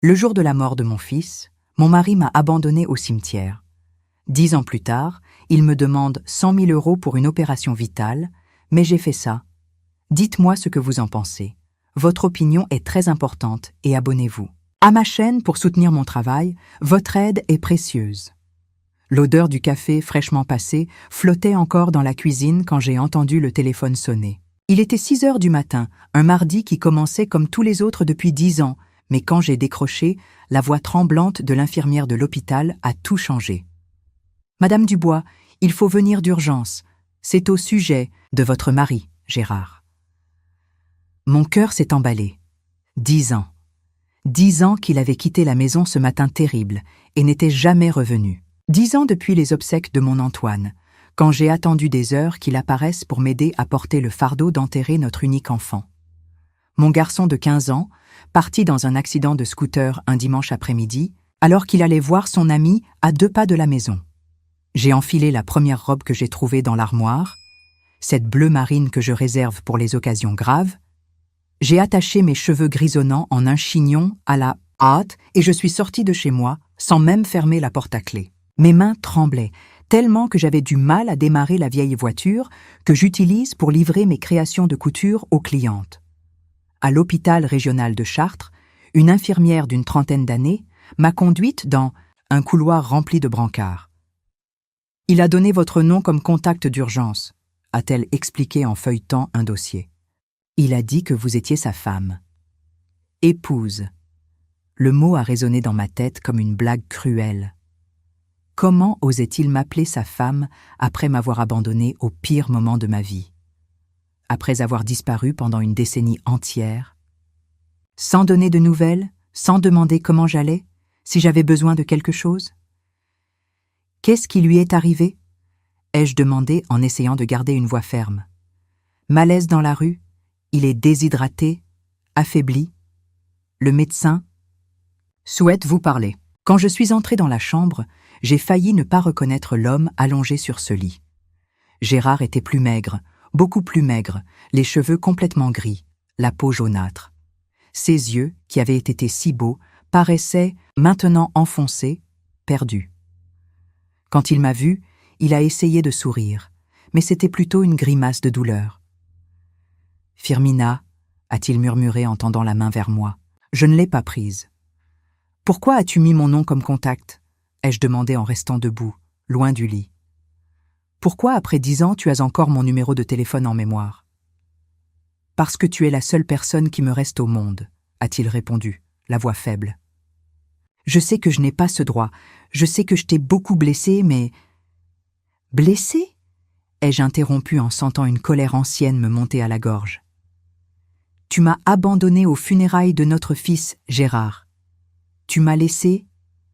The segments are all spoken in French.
Le jour de la mort de mon fils, mon mari m'a abandonnée au cimetière. 10 ans plus tard, il me demande 100 000 € pour une opération vitale, mais j'ai fait ça. Dites-moi ce que vous en pensez. Votre opinion est très importante et abonnez-vous. À ma chaîne pour soutenir mon travail, votre aide est précieuse. L'odeur du café fraîchement passé flottait encore dans la cuisine quand j'ai entendu le téléphone sonner. Il était 6 heures du matin, un mardi qui commençait comme tous les autres depuis 10 ans, mais quand j'ai décroché, la voix tremblante de l'infirmière de l'hôpital a tout changé. « Madame Dubois, il faut venir d'urgence. C'est au sujet de votre mari, Gérard. » Mon cœur s'est emballé. 10 ans. 10 ans qu'il avait quitté la maison ce matin terrible et n'était jamais revenu. 10 ans depuis les obsèques de mon Antoine, quand j'ai attendu des heures qu'il apparaisse pour m'aider à porter le fardeau d'enterrer notre unique enfant. Mon garçon de 15 ans, parti dans un accident de scooter un dimanche après-midi, alors qu'il allait voir son ami à 2 pas de la maison. J'ai enfilé la première robe que j'ai trouvée dans l'armoire, cette bleue marine que je réserve pour les occasions graves. J'ai attaché mes cheveux grisonnants en un chignon à la hâte et je suis sortie de chez moi sans même fermer la porte à clé. Mes mains tremblaient, tellement que j'avais du mal à démarrer la vieille voiture que j'utilise pour livrer mes créations de couture aux clientes. À l'hôpital régional de Chartres, une infirmière d'une trentaine d'années m'a conduite dans un couloir rempli de brancards. « Il a donné votre nom comme contact d'urgence », a-t-elle expliqué en feuilletant un dossier. « Il a dit que vous étiez sa femme. »« Épouse ». Le mot a résonné dans ma tête comme une blague cruelle. Comment osait-il m'appeler sa femme après m'avoir abandonné au pire moment de ma vie? Après avoir disparu pendant une décennie entière? Sans donner de nouvelles, sans demander comment j'allais, si j'avais besoin de quelque chose? Qu'est-ce qui lui est arrivé? Ai-je demandé en essayant de garder une voix ferme. Malaise dans la rue, il est déshydraté, affaibli. Le médecin souhaite vous parler. Quand je suis entrée dans la chambre, j'ai failli ne pas reconnaître l'homme allongé sur ce lit. Gérard était plus maigre, beaucoup plus maigre, les cheveux complètement gris, la peau jaunâtre. Ses yeux, qui avaient été si beaux, paraissaient maintenant enfoncés, perdus. Quand il m'a vue, il a essayé de sourire, mais c'était plutôt une grimace de douleur. « Firmina » a-t-il murmuré en tendant la main vers moi. Je ne l'ai pas prise. « Pourquoi as-tu mis mon nom comme contact » ai-je demandé en restant debout, loin du lit. « Pourquoi, après 10 ans, tu as encore mon numéro de téléphone en mémoire ?»« Parce que tu es la seule personne qui me reste au monde » a-t-il répondu, la voix faible. « Je sais que je n'ai pas ce droit. Je sais que je t'ai beaucoup blessé, mais... » « Blessé » ai-je interrompu en sentant une colère ancienne me monter à la gorge. « Tu m'as abandonné aux funérailles de notre fils, Gérard. Tu m'as laissé,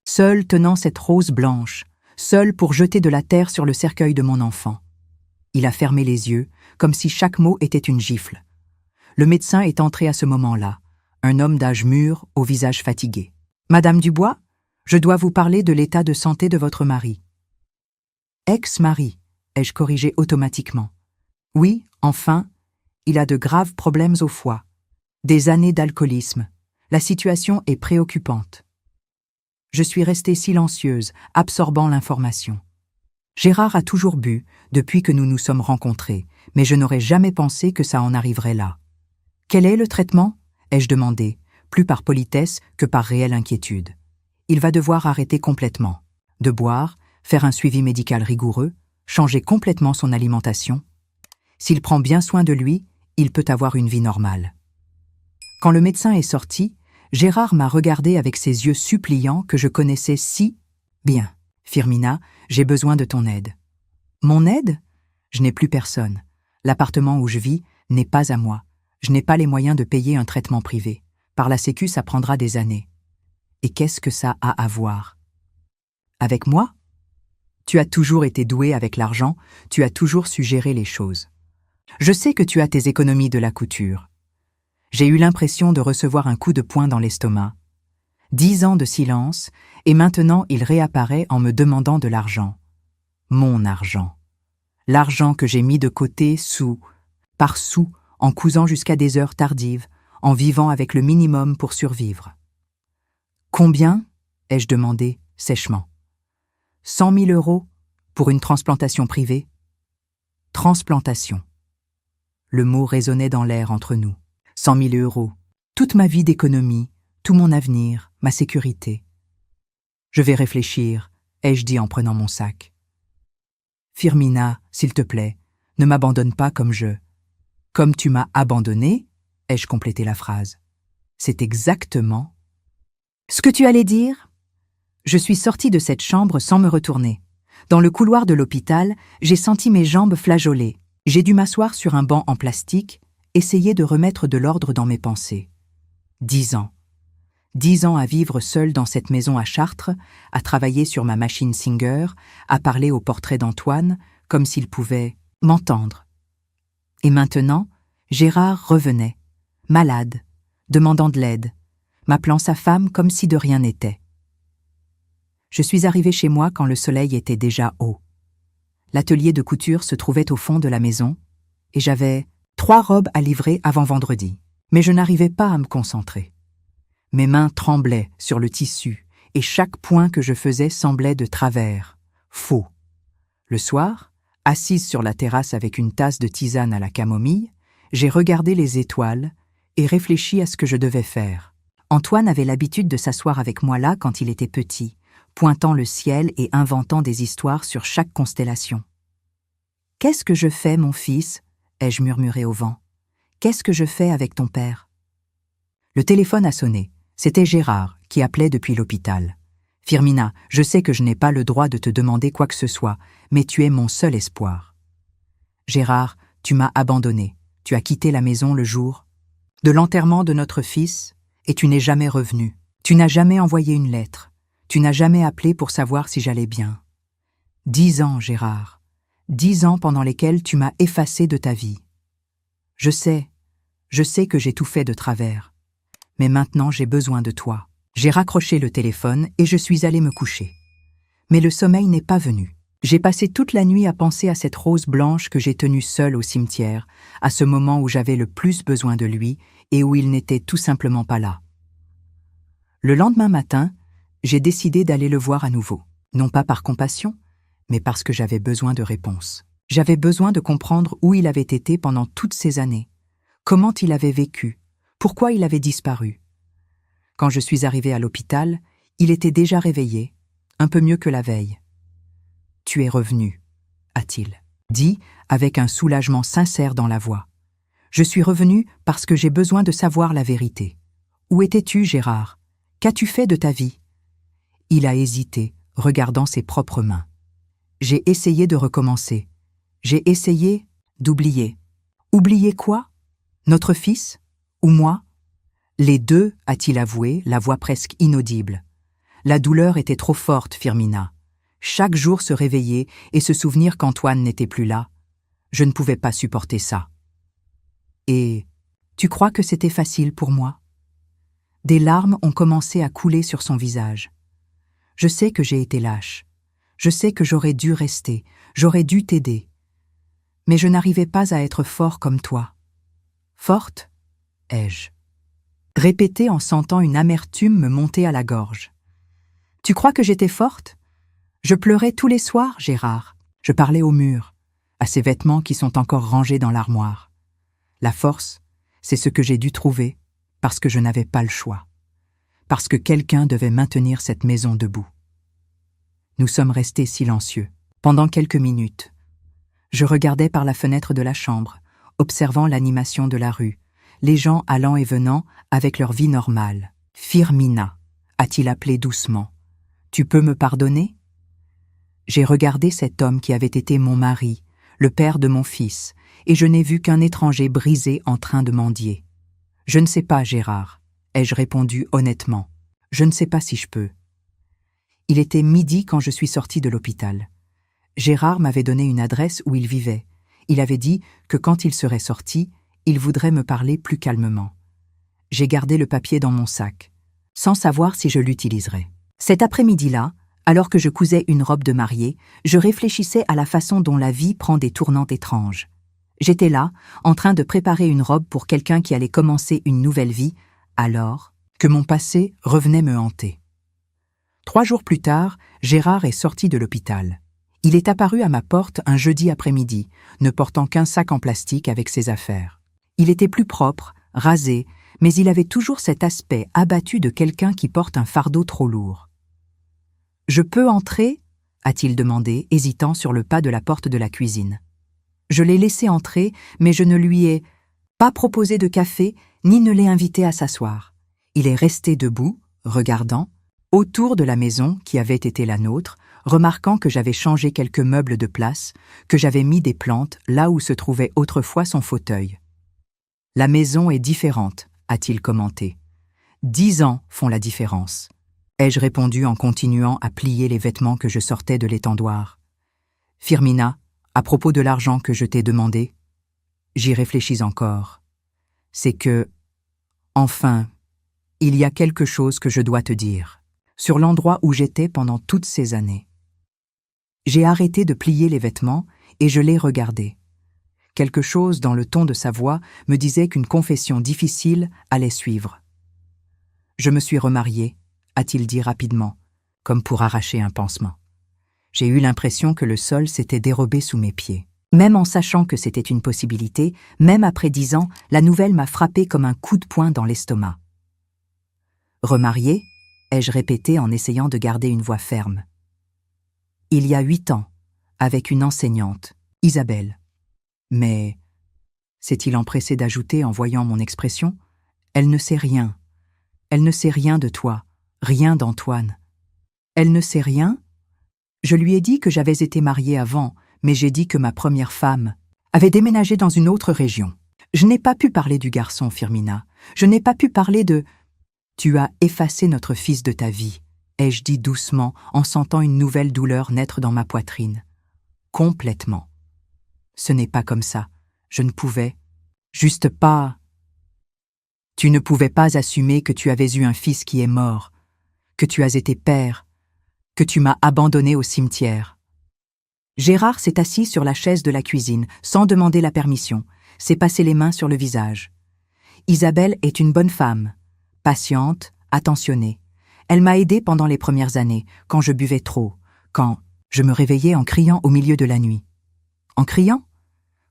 seul tenant cette rose blanche, seul pour jeter de la terre sur le cercueil de mon enfant. » Il a fermé les yeux, comme si chaque mot était une gifle. Le médecin est entré à ce moment-là, un homme d'âge mûr, au visage fatigué. « Madame Dubois, je dois vous parler de l'état de santé de votre mari. » « Ex-mari » ai-je corrigé automatiquement. « Oui, enfin, il a de graves problèmes au foie. Des années d'alcoolisme. La situation est préoccupante. » Je suis restée silencieuse, absorbant l'information. Gérard a toujours bu, depuis que nous nous sommes rencontrés, mais je n'aurais jamais pensé que ça en arriverait là. « Quel est le traitement » ai-je demandé, plus par politesse que par réelle inquiétude. « Il va devoir arrêter complètement. De boire, faire un suivi médical rigoureux, changer complètement son alimentation. S'il prend bien soin de lui, il peut avoir une vie normale. » Quand le médecin est sorti, Gérard m'a regardé avec ses yeux suppliants que je connaissais si bien. « Firmina, j'ai besoin de ton aide. »« Mon aide ? Je n'ai plus personne. L'appartement où je vis n'est pas à moi. Je n'ai pas les moyens de payer un traitement privé. Par la Sécu, ça prendra des années. Et qu'est-ce que ça a à voir ? Avec moi ? Tu as toujours été doué avec l'argent, tu as toujours su gérer les choses. Je sais que tu as tes économies de la couture. J'ai eu l'impression de recevoir un coup de poing dans l'estomac. 10 ans de silence, et maintenant il réapparaît en me demandant de l'argent. Mon argent. L'argent que j'ai mis de côté sou par sou, en cousant jusqu'à des heures tardives, en vivant avec le minimum pour survivre. Combien ai-je demandé sèchement. 100 000 euros pour une transplantation privée? Transplantation. Le mot résonnait dans l'air entre nous. 100 000 euros. Toute ma vie d'économie, tout mon avenir, ma sécurité. Je vais réfléchir, ai-je dit en prenant mon sac. Firmina, s'il te plaît, ne m'abandonne pas comme tu m'as abandonné, ai-je complété la phrase. C'est exactement ce que tu allais dire. Je suis sortie de cette chambre sans me retourner. Dans le couloir de l'hôpital, j'ai senti mes jambes flageoler. J'ai dû m'asseoir sur un banc en plastique, essayer de remettre de l'ordre dans mes pensées. 10 ans. 10 ans à vivre seule dans cette maison à Chartres, à travailler sur ma machine Singer, à parler au portrait d'Antoine, comme s'il pouvait m'entendre. Et maintenant, Gérard revenait, malade, demandant de l'aide, m'appelant sa femme comme si de rien n'était. Je suis arrivée chez moi quand le soleil était déjà haut. L'atelier de couture se trouvait au fond de la maison, et j'avais 3 robes à livrer avant vendredi. Mais je n'arrivais pas à me concentrer. Mes mains tremblaient sur le tissu, et chaque point que je faisais semblait de travers, faux. Le soir, assise sur la terrasse avec une tasse de tisane à la camomille, j'ai regardé les étoiles et réfléchi à ce que je devais faire. Antoine avait l'habitude de s'asseoir avec moi là quand il était petit, pointant le ciel et inventant des histoires sur chaque constellation. « Qu'est-ce que je fais, mon fils ?» ai-je murmuré au vent. « Qu'est-ce que je fais avec ton père ?» Le téléphone a sonné. C'était Gérard qui appelait depuis l'hôpital. « Firmina, je sais que je n'ai pas le droit de te demander quoi que ce soit, mais tu es mon seul espoir. »« Gérard, tu m'as abandonné. Tu as quitté la maison le jour de l'enterrement de notre fils et tu n'es jamais revenu. Tu n'as jamais envoyé une lettre. Tu n'as jamais appelé pour savoir si j'allais bien. 10 ans, Gérard. 10 ans pendant lesquels tu m'as effacé de ta vie. Je sais que j'ai tout fait de travers. Mais maintenant j'ai besoin de toi. » J'ai raccroché le téléphone et je suis allée me coucher. Mais le sommeil n'est pas venu. J'ai passé toute la nuit à penser à cette rose blanche que j'ai tenue seule au cimetière, à ce moment où j'avais le plus besoin de lui et où il n'était tout simplement pas là. Le lendemain matin, j'ai décidé d'aller le voir à nouveau. Non pas par compassion, mais parce que j'avais besoin de réponses. J'avais besoin de comprendre où il avait été pendant toutes ces années, comment il avait vécu, pourquoi il avait disparu. Quand je suis arrivée à l'hôpital, il était déjà réveillé, un peu mieux que la veille. « Tu es revenu », a-t-il dit avec un soulagement sincère dans la voix. « Je suis revenu parce que j'ai besoin de savoir la vérité. Où étais-tu, Gérard? Qu'as-tu fait de ta vie ?» Il a hésité, regardant ses propres mains. J'ai essayé de recommencer. J'ai essayé d'oublier. Oublier quoi? Notre fils? Ou moi? Les deux, a-t-il avoué, la voix presque inaudible. La douleur était trop forte, Firmina. Chaque jour se réveiller et se souvenir qu'Antoine n'était plus là. Je ne pouvais pas supporter ça. Et tu crois que c'était facile pour moi? Des larmes ont commencé à couler sur son visage. Je sais que j'ai été lâche. Je sais que j'aurais dû rester, j'aurais dû t'aider. Mais je n'arrivais pas à être fort comme toi. Forte? Ai-je répété en sentant une amertume me monter à la gorge. Tu crois que j'étais forte? Je pleurais tous les soirs, Gérard. Je parlais au mur, à ces vêtements qui sont encore rangés dans l'armoire. La force, c'est ce que j'ai dû trouver, parce que je n'avais pas le choix. Parce que quelqu'un devait maintenir cette maison debout. Nous sommes restés silencieux, pendant quelques minutes. Je regardais par la fenêtre de la chambre, observant l'animation de la rue, les gens allant et venant avec leur vie normale. « Firmina », a-t-il appelé doucement. « Tu peux me pardonner ?» J'ai regardé cet homme qui avait été mon mari, le père de mon fils, et je n'ai vu qu'un étranger brisé en train de mendier. « Je ne sais pas, Gérard, » ai-je répondu honnêtement. « Je ne sais pas si je peux. » Il était midi quand je suis sortie de l'hôpital. Gérard m'avait donné une adresse où il vivait. Il avait dit que quand il serait sorti, il voudrait me parler plus calmement. J'ai gardé le papier dans mon sac, sans savoir si je l'utiliserais. Cet après-midi-là, alors que je cousais une robe de mariée, je réfléchissais à la façon dont la vie prend des tournants étranges. J'étais là, en train de préparer une robe pour quelqu'un qui allait commencer une nouvelle vie, alors que mon passé revenait me hanter. 3 jours plus tard, Gérard est sorti de l'hôpital. Il est apparu à ma porte un jeudi après-midi, ne portant qu'un sac en plastique avec ses affaires. Il était plus propre, rasé, mais il avait toujours cet aspect abattu de quelqu'un qui porte un fardeau trop lourd. « Je peux entrer ?» a-t-il demandé, hésitant sur le pas de la porte de la cuisine. Je l'ai laissé entrer, mais je ne lui ai pas proposé de café, ni ne l'ai invité à s'asseoir. Il est resté debout, regardant, autour de la maison qui avait été la nôtre, remarquant que j'avais changé quelques meubles de place, que j'avais mis des plantes là où se trouvait autrefois son fauteuil. « La maison est différente », a-t-il commenté. « 10 ans font la différence. » Ai-je répondu en continuant à plier les vêtements que je sortais de l'étendoir. « Firmina, à propos de l'argent que je t'ai demandé, j'y réfléchis encore. C'est que, enfin, il y a quelque chose que je dois te dire, sur l'endroit où j'étais pendant toutes ces années. » J'ai arrêté de plier les vêtements et je l'ai regardé. Quelque chose dans le ton de sa voix me disait qu'une confession difficile allait suivre. « Je me suis remarié », a-t-il dit rapidement, comme pour arracher un pansement. J'ai eu l'impression que le sol s'était dérobé sous mes pieds. Même en sachant que c'était une possibilité, même après 10 ans, la nouvelle m'a frappé comme un coup de poing dans l'estomac. « Remarié ?» ai-je répété en essayant de garder une voix ferme. « Il y a 8 ans, avec une enseignante, Isabelle. Mais, s'est-il empressé d'ajouter en voyant mon expression, elle ne sait rien. Elle ne sait rien de toi, rien d'Antoine. Elle ne sait rien ? Je lui ai dit que j'avais été mariée avant, mais j'ai dit que ma première femme avait déménagé dans une autre région. Je n'ai pas pu parler du garçon, Firmina. Je n'ai pas pu parler de... Tu as effacé notre fils de ta vie, ai-je dit doucement en sentant une nouvelle douleur naître dans ma poitrine. Complètement. Ce n'est pas comme ça. Je ne pouvais. Juste pas. Tu ne pouvais pas assumer que tu avais eu un fils qui est mort, que tu as été père, que tu m'as abandonné au cimetière. Gérard s'est assis sur la chaise de la cuisine, sans demander la permission, s'est passé les mains sur le visage. Isabelle est une bonne femme, patiente, attentionnée. Elle m'a aidée pendant les premières années, quand je buvais trop, quand je me réveillais en criant au milieu de la nuit. En criant ?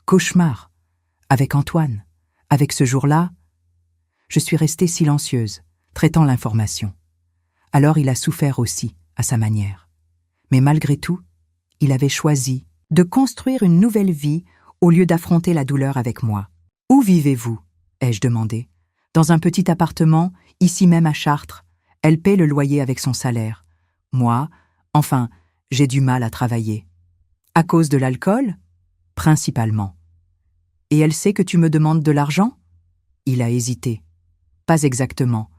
Cauchemar. Avec Antoine. Avec ce jour-là, je suis restée silencieuse, traitant l'information. Alors il a souffert aussi, à sa manière. Mais malgré tout, il avait choisi de construire une nouvelle vie au lieu d'affronter la douleur avec moi. « Où vivez-vous » ai-je demandé. « Dans un petit appartement, ici même à Chartres. Elle paie le loyer avec son salaire. Moi, enfin, j'ai du mal à travailler. À cause de l'alcool ? Principalement. Et elle sait que tu me demandes de l'argent ? Il a hésité. Pas exactement.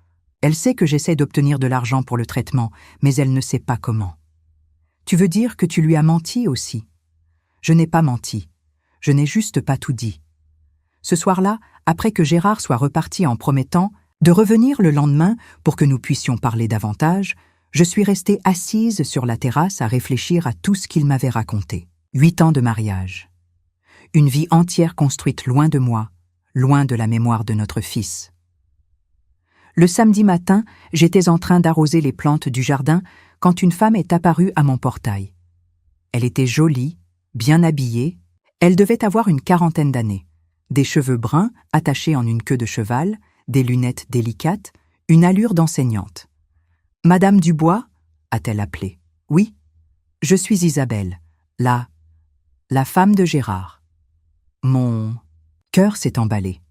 Elle sait que j'essaie d'obtenir de l'argent pour le traitement, mais elle ne sait pas comment. Tu veux dire que tu lui as menti aussi ? Je n'ai pas menti. Je n'ai juste pas tout dit. Ce soir-là, après que Gérard soit reparti en promettant de revenir le lendemain pour que nous puissions parler davantage, je suis restée assise sur la terrasse à réfléchir à tout ce qu'il m'avait raconté. 8 ans de mariage. Une vie entière construite loin de moi, loin de la mémoire de notre fils. Le samedi matin, j'étais en train d'arroser les plantes du jardin quand une femme est apparue à mon portail. Elle était jolie, bien habillée, elle devait avoir une 40aine d'années, des cheveux bruns attachés en une queue de cheval, des lunettes délicates, une allure d'enseignante. « Madame Dubois » a-t-elle appelé. « Oui, je suis Isabelle, la femme de Gérard. » Mon cœur s'est emballé.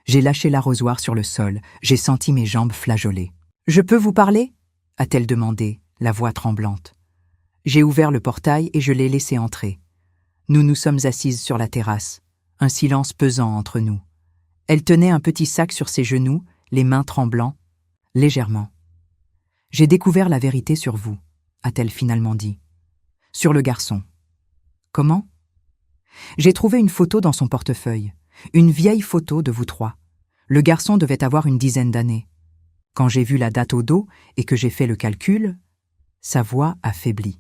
J'ai lâché l'arrosoir sur le sol, j'ai senti mes jambes flageoler. « Je peux vous parler » a-t-elle demandé, la voix tremblante. J'ai ouvert le portail et je l'ai laissée entrer. Nous nous sommes assises sur la terrasse, un silence pesant entre nous. Elle tenait un petit sac sur ses genoux, les mains tremblant, légèrement. « J'ai découvert la vérité sur vous » a-t-elle finalement dit. « Sur le garçon. » « Comment ?» J'ai trouvé une photo dans son portefeuille, une vieille photo de vous trois. Le garçon devait avoir une 10aine d'années. Quand j'ai vu la date au dos et que j'ai fait le calcul, sa voix a faibli.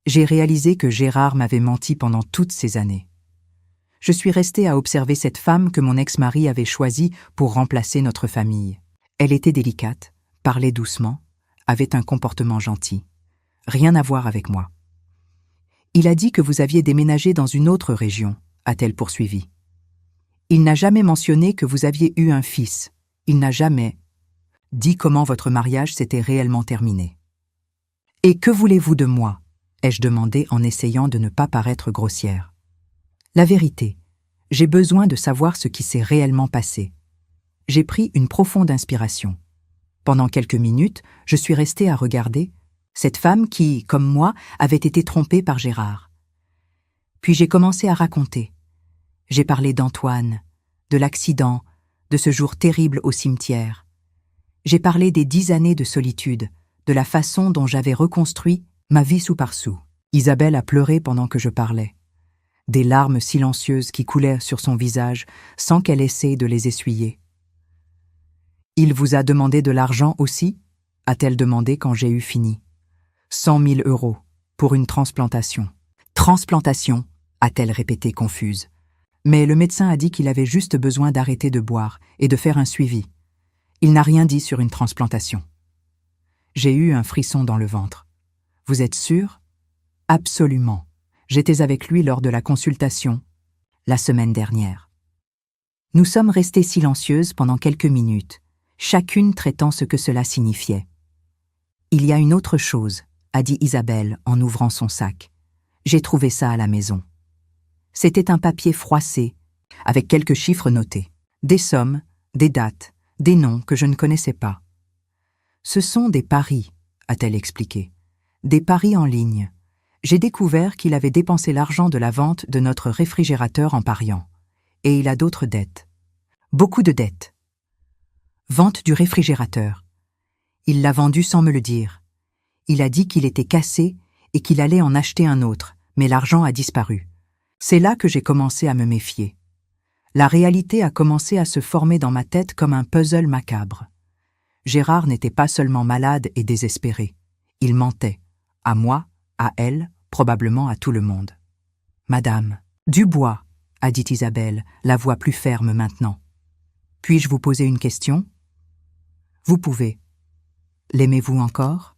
J'ai réalisé que Gérard m'avait menti pendant toutes ces années. Je suis restée à observer cette femme que mon ex-mari avait choisie pour remplacer notre famille. Elle était délicate, parlait doucement, avait un comportement gentil. Rien à voir avec moi. Il a dit que vous aviez déménagé dans une autre région, a-t-elle poursuivi. Il n'a jamais mentionné que vous aviez eu un fils. Il n'a jamais dit comment votre mariage s'était réellement terminé. « Et que voulez-vous de moi ?» ai-je demandé en essayant de ne pas paraître grossière. « La vérité, j'ai besoin de savoir ce qui s'est réellement passé. » J'ai pris une profonde inspiration. Pendant quelques minutes, je suis restée à regarder cette femme qui, comme moi, avait été trompée par Gérard. Puis j'ai commencé à raconter. J'ai parlé d'Antoine, de l'accident, de ce jour terrible au cimetière. J'ai parlé des 10 années de solitude, de la façon dont j'avais reconstruit ma vie sou par sou. Isabelle a pleuré pendant que je parlais. Des larmes silencieuses qui coulaient sur son visage sans qu'elle essaie de les essuyer. « Il vous a demandé de l'argent aussi ?» a-t-elle demandé quand j'ai eu fini. 100 000 € pour une transplantation. « Transplantation ?» a-t-elle répété confuse. Mais le médecin a dit qu'il avait juste besoin d'arrêter de boire et de faire un suivi. Il n'a rien dit sur une transplantation. J'ai eu un frisson dans le ventre. Vous êtes sûr ? Absolument. J'étais avec lui lors de la consultation, la semaine dernière. Nous sommes restées silencieuses pendant quelques minutes, chacune traitant ce que cela signifiait. Il y a une autre chose, a dit Isabelle en ouvrant son sac. J'ai trouvé ça à la maison. C'était un papier froissé, avec quelques chiffres notés. Des sommes, des dates, des noms que je ne connaissais pas. Ce sont des paris, a-t-elle expliqué. Des paris en ligne. J'ai découvert qu'il avait dépensé l'argent de la vente de notre réfrigérateur en pariant. Et il a d'autres dettes. Beaucoup de dettes. Vente du réfrigérateur. Il l'a vendu sans me le dire. Il a dit qu'il était cassé et qu'il allait en acheter un autre, mais l'argent a disparu. C'est là que j'ai commencé à me méfier. La réalité a commencé à se former dans ma tête comme un puzzle macabre. Gérard n'était pas seulement malade et désespéré. Il mentait. À moi, à elle, probablement à tout le monde. « Madame, Dubois », a dit Isabelle, la voix plus ferme maintenant. « Puis-je vous poser une question ?»« Vous pouvez. L'aimez-vous encore ?»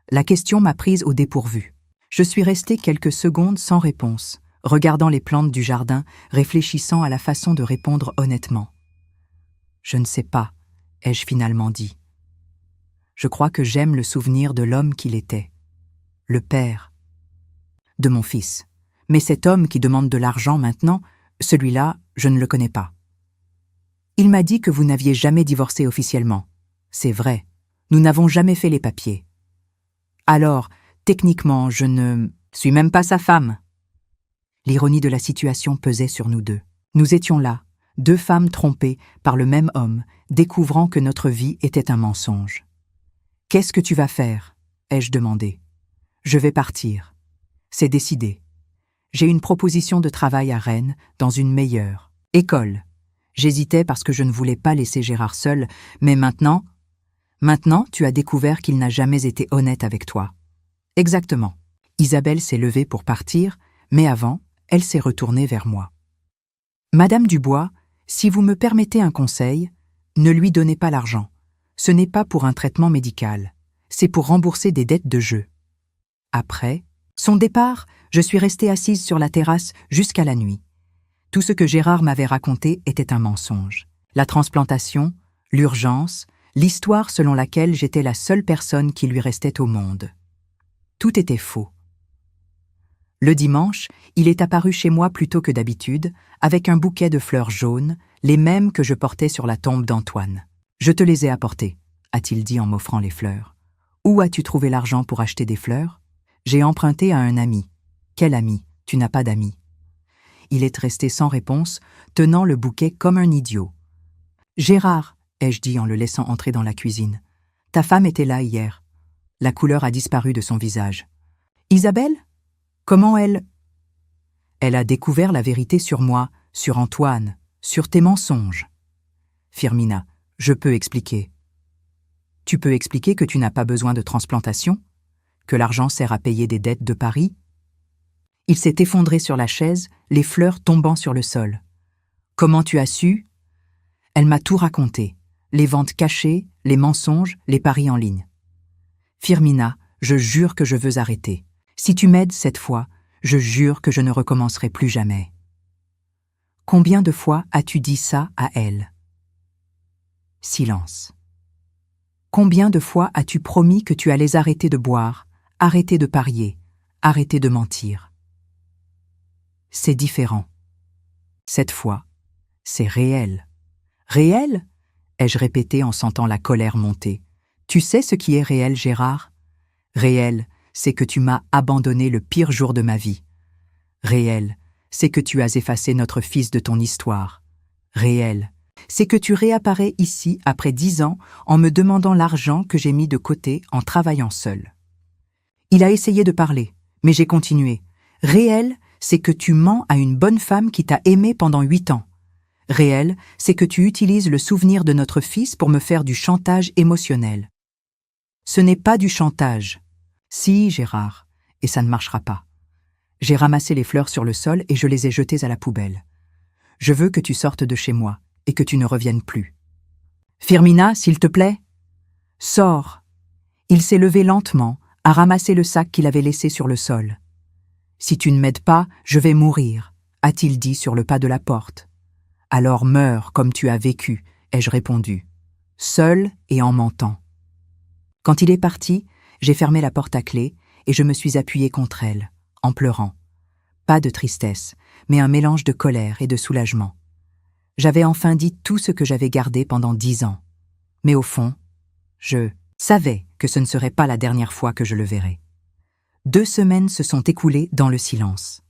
La question m'a prise au dépourvu. Je suis restée quelques secondes sans réponse, regardant les plantes du jardin, réfléchissant à la façon de répondre honnêtement. « Je ne sais pas », ai-je finalement dit. « Je crois que j'aime le souvenir de l'homme qu'il était, le père de mon fils. Mais cet homme qui demande de l'argent maintenant, celui-là, je ne le connais pas. Il m'a dit que vous n'aviez jamais divorcé officiellement. C'est vrai, nous n'avons jamais fait les papiers. Alors, techniquement, je ne suis même pas sa femme. » L'ironie de la situation pesait sur nous deux. Nous étions là, deux femmes trompées par le même homme, découvrant que notre vie était un mensonge. « Qu'est-ce que tu vas faire ?» ai-je demandé. « Je vais partir. C'est décidé. J'ai une proposition de travail à Rennes, dans une meilleure école. J'hésitais parce que je ne voulais pas laisser Gérard seul, mais maintenant, tu as découvert qu'il n'a jamais été honnête avec toi. » Exactement. Isabelle s'est levée pour partir, mais avant, elle s'est retournée vers moi. « Madame Dubois, si vous me permettez un conseil, ne lui donnez pas l'argent. Ce n'est pas pour un traitement médical. C'est pour rembourser des dettes de jeu. » Après son départ, je suis restée assise sur la terrasse jusqu'à la nuit. Tout ce que Gérard m'avait raconté était un mensonge. La transplantation, l'urgence, l'histoire selon laquelle j'étais la seule personne qui lui restait au monde. Tout était faux. Le dimanche, il est apparu chez moi plus tôt que d'habitude, avec un bouquet de fleurs jaunes, les mêmes que je portais sur la tombe d'Antoine. « Je te les ai apportées », a-t-il dit en m'offrant les fleurs. « Où as-tu trouvé l'argent pour acheter des fleurs ?»« J'ai emprunté à un ami. »« Quel ami ? Tu n'as pas d'amis. » Il est resté sans réponse, tenant le bouquet comme un idiot. « Gérard, » ai-je dit en le laissant entrer dans la cuisine, « ta femme était là hier. » La couleur a disparu de son visage. « Isabelle ? Comment elle… » « Elle a découvert la vérité sur moi, sur Antoine, sur tes mensonges. » « Firmina, je peux expliquer. »« Tu peux expliquer que tu n'as pas besoin de transplantation ? Que l'argent sert à payer des dettes de Paris ?» Il s'est effondré sur la chaise, les fleurs tombant sur le sol. « Comment tu as su ?» Elle m'a tout raconté. Les ventes cachées, les mensonges, les paris en ligne. Firmina, je jure que je veux arrêter. Si tu m'aides cette fois, je jure que je ne recommencerai plus jamais. Combien de fois as-tu dit ça à elle? Silence. Combien de fois as-tu promis que tu allais arrêter de boire, arrêter de parier, arrêter de mentir? C'est différent. Cette fois, c'est réel. Réel? Ai-je répété en sentant la colère monter. Tu sais ce qui est réel, Gérard? Réel, c'est que tu m'as abandonné le pire jour de ma vie. Réel, c'est que tu as effacé notre fils de ton histoire. Réel, c'est que tu réapparais ici après 10 ans en me demandant l'argent que j'ai mis de côté en travaillant seul. Il a essayé de parler, mais j'ai continué. Réel, c'est que tu mens à une bonne femme qui t'a aimé pendant 8 ans. Réel, c'est que tu utilises le souvenir de notre fils pour me faire du chantage émotionnel. Ce n'est pas du chantage. Si, Gérard, et ça ne marchera pas. J'ai ramassé les fleurs sur le sol et je les ai jetées à la poubelle. Je veux que tu sortes de chez moi et que tu ne reviennes plus. Firmina, s'il te plaît. Sors. Il s'est levé lentement, a ramassé le sac qu'il avait laissé sur le sol. Si tu ne m'aides pas, je vais mourir, a-t-il dit sur le pas de la porte. Alors meurs comme tu as vécu, ai-je répondu, seul et en mentant. Quand il est parti, j'ai fermé la porte à clé et je me suis appuyée contre elle, en pleurant. Pas de tristesse, mais un mélange de colère et de soulagement. J'avais enfin dit tout ce que j'avais gardé pendant 10 ans. Mais au fond, je savais que ce ne serait pas la dernière fois que je le verrais. 2 semaines se sont écoulées dans le silence.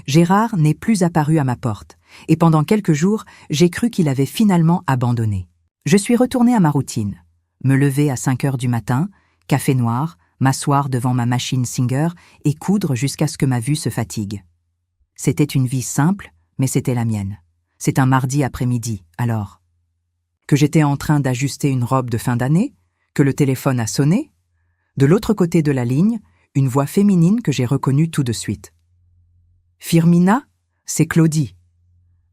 Gérard n'est plus apparu à ma porte, et pendant quelques jours, j'ai cru qu'il avait finalement abandonné. Je suis retournée à ma routine. Me lever à 5 heures du matin, café noir, m'asseoir devant ma machine Singer et coudre jusqu'à ce que ma vue se fatigue. C'était une vie simple, mais c'était la mienne. C'est un mardi après-midi, alors. Que j'étais en train d'ajuster une robe de fin d'année, que le téléphone a sonné. De l'autre côté de la ligne, une voix féminine que j'ai reconnue tout de suite. Firmina, c'est Claudie,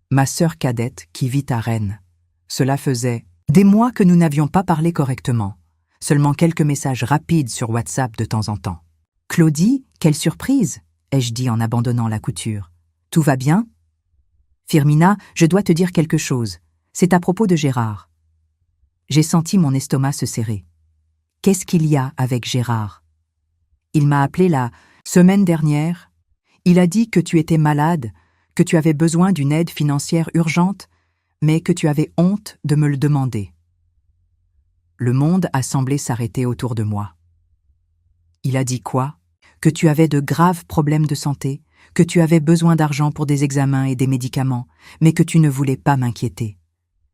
ma sœur cadette qui vit à Rennes. Cela faisait des mois que nous n'avions pas parlé correctement, seulement quelques messages rapides sur WhatsApp de temps en temps. Claudie, quelle surprise, ai-je dit en abandonnant la couture. Tout va bien? Firmina, je dois te dire quelque chose. C'est à propos de Gérard. J'ai senti mon estomac se serrer. Qu'est-ce qu'il y a avec Gérard? Il m'a appelé la semaine dernière. Il a dit que tu étais malade, que tu avais besoin d'une aide financière urgente, mais que tu avais honte de me le demander. Le monde a semblé s'arrêter autour de moi. Il a dit quoi? Que tu avais de graves problèmes de santé, que tu avais besoin d'argent pour des examens et des médicaments, mais que tu ne voulais pas m'inquiéter.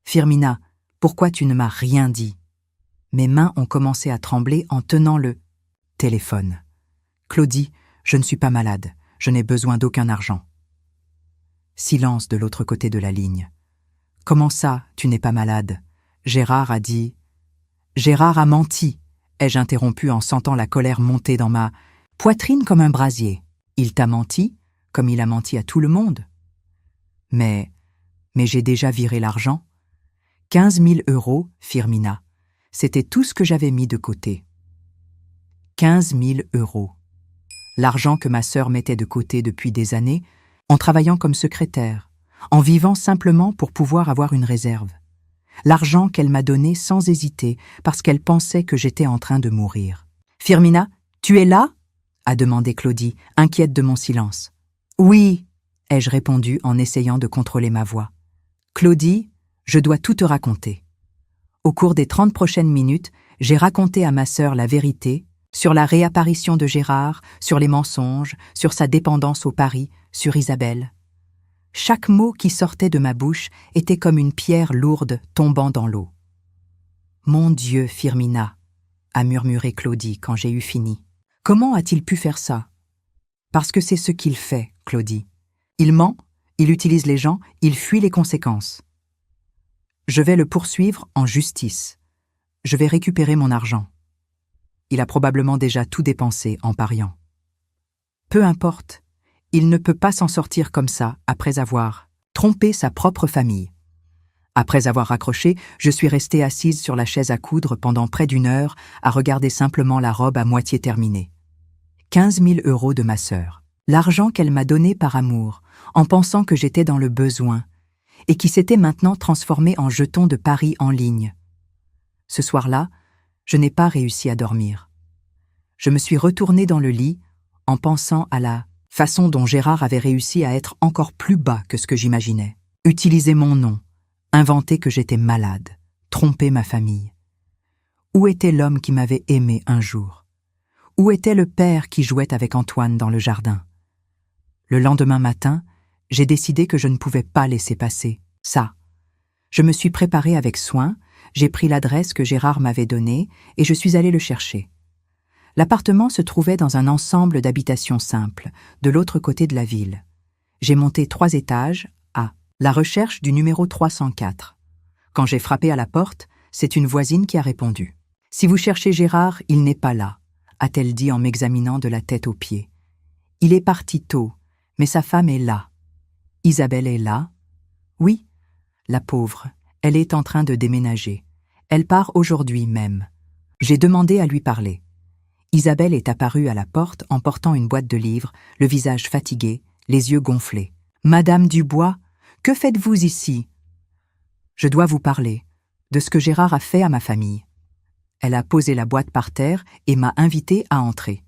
Firmina, pourquoi tu ne m'as rien dit? Mes mains ont commencé à trembler en tenant le téléphone. Claudie, je ne suis pas malade, je n'ai besoin d'aucun argent. Silence de l'autre côté de la ligne. Comment ça, tu n'es pas malade? Gérard a dit. Gérard a menti, ai-je interrompu en sentant la colère monter dans ma poitrine comme un brasier. Il t'a menti, comme il a menti à tout le monde. Mais j'ai déjà viré l'argent. 15 000 €, Firmina. C'était tout ce que j'avais mis de côté. 15 000 €. L'argent que ma sœur mettait de côté depuis des années, en travaillant comme secrétaire, en vivant simplement pour pouvoir avoir une réserve. L'argent qu'elle m'a donné sans hésiter parce qu'elle pensait que j'étais en train de mourir. « Firmina, tu es là ?» a demandé Claudie, inquiète de mon silence. « Oui !» ai-je répondu en essayant de contrôler ma voix. « Claudie, je dois tout te raconter. » Au cours des 30 prochaines minutes, j'ai raconté à ma sœur la vérité sur la réapparition de Gérard, sur les mensonges, sur sa dépendance au Paris, sur Isabelle. Chaque mot qui sortait de ma bouche était comme une pierre lourde tombant dans l'eau. « Mon Dieu, Firmina !» a murmuré Claudie quand j'ai eu fini. « Comment a-t-il pu faire ça ?»« Parce que c'est ce qu'il fait, Claudie. Il ment, il utilise les gens, il fuit les conséquences. Je vais le poursuivre en justice. Je vais récupérer mon argent. Il a probablement déjà tout dépensé en pariant. Peu importe, il ne peut pas s'en sortir comme ça après avoir trompé sa propre famille. Après avoir raccroché, je suis restée assise sur la chaise à coudre pendant près d'une heure à regarder simplement la robe à moitié terminée. 15 000 € de ma sœur. L'argent qu'elle m'a donné par amour, en pensant que j'étais dans le besoin, et qui s'était maintenant transformé en jetons de paris en ligne. Ce soir-là, je n'ai pas réussi à dormir. Je me suis retournée dans le lit en pensant à la façon dont Gérard avait réussi à être encore plus bas que ce que j'imaginais. Utiliser mon nom, inventer que j'étais malade, tromper ma famille. Où était l'homme qui m'avait aimé un jour? Où était le père qui jouait avec Antoine dans le jardin? Le lendemain matin, j'ai décidé que je ne pouvais pas laisser passer ça. Je me suis préparée avec soin, j'ai pris l'adresse que Gérard m'avait donnée et je suis allée le chercher. L'appartement se trouvait dans un ensemble d'habitations simples, de l'autre côté de la ville. J'ai monté 3 étages, à la recherche du numéro 304. Quand j'ai frappé à la porte, c'est une voisine qui a répondu. « Si vous cherchez Gérard, il n'est pas là », a-t-elle dit en m'examinant de la tête aux pieds. « Il est parti tôt, mais sa femme est là. Isabelle est là ?»« Oui, la pauvre, elle est en train de déménager. Elle part aujourd'hui même. » J'ai demandé à lui parler. Isabelle est apparue à la porte en portant une boîte de livres, le visage fatigué, les yeux gonflés. « Madame Dubois, que faites-vous ici ?»« Je dois vous parler de ce que Gérard a fait à ma famille. » Elle a posé la boîte par terre et m'a invitée à entrer.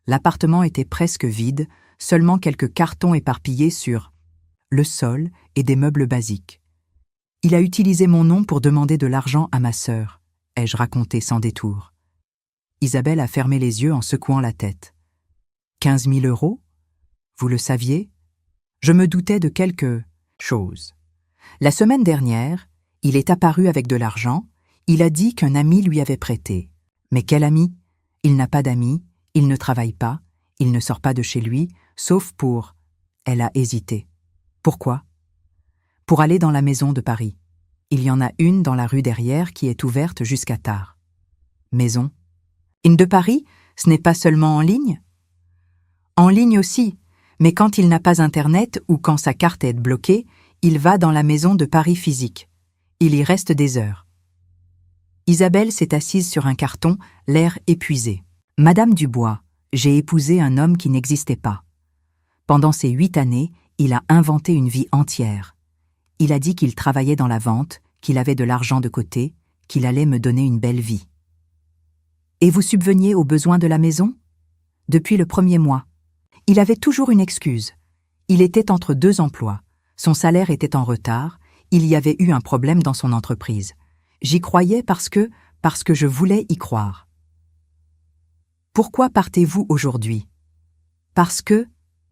L'appartement était presque vide, seulement quelques cartons éparpillés sur le sol et des meubles basiques. Il a utilisé mon nom pour demander de l'argent à ma sœur, ai-je raconté sans détour. Isabelle a fermé les yeux en secouant la tête. 15 000 €? Vous le saviez? Je me doutais de quelque chose. La semaine dernière, il est apparu avec de l'argent. Il a dit qu'un ami lui avait prêté. Mais quel ami? Il n'a pas d'amis, il ne travaille pas, il ne sort pas de chez lui, sauf pour... Elle a hésité. Pourquoi? Pour aller dans la maison de Paris. Il y en a une dans la rue derrière qui est ouverte jusqu'à tard. Maison. Une de Paris, ce n'est pas seulement en ligne? En ligne aussi, mais quand il n'a pas Internet ou quand sa carte est bloquée, il va dans la maison de Paris physique. Il y reste des heures. Isabelle s'est assise sur un carton, l'air épuisé. « Madame Dubois, j'ai épousé un homme qui n'existait pas. Pendant ces 8 années, il a inventé une vie entière. Il a dit qu'il travaillait dans la vente, qu'il avait de l'argent de côté, qu'il allait me donner une belle vie. Et vous subveniez aux besoins de la maison? Depuis le 1er mois. Il avait toujours une excuse. Il était entre 2 emplois. Son salaire était en retard. Il y avait eu un problème dans son entreprise. J'y croyais parce que je voulais y croire. Pourquoi partez-vous aujourd'hui? Parce que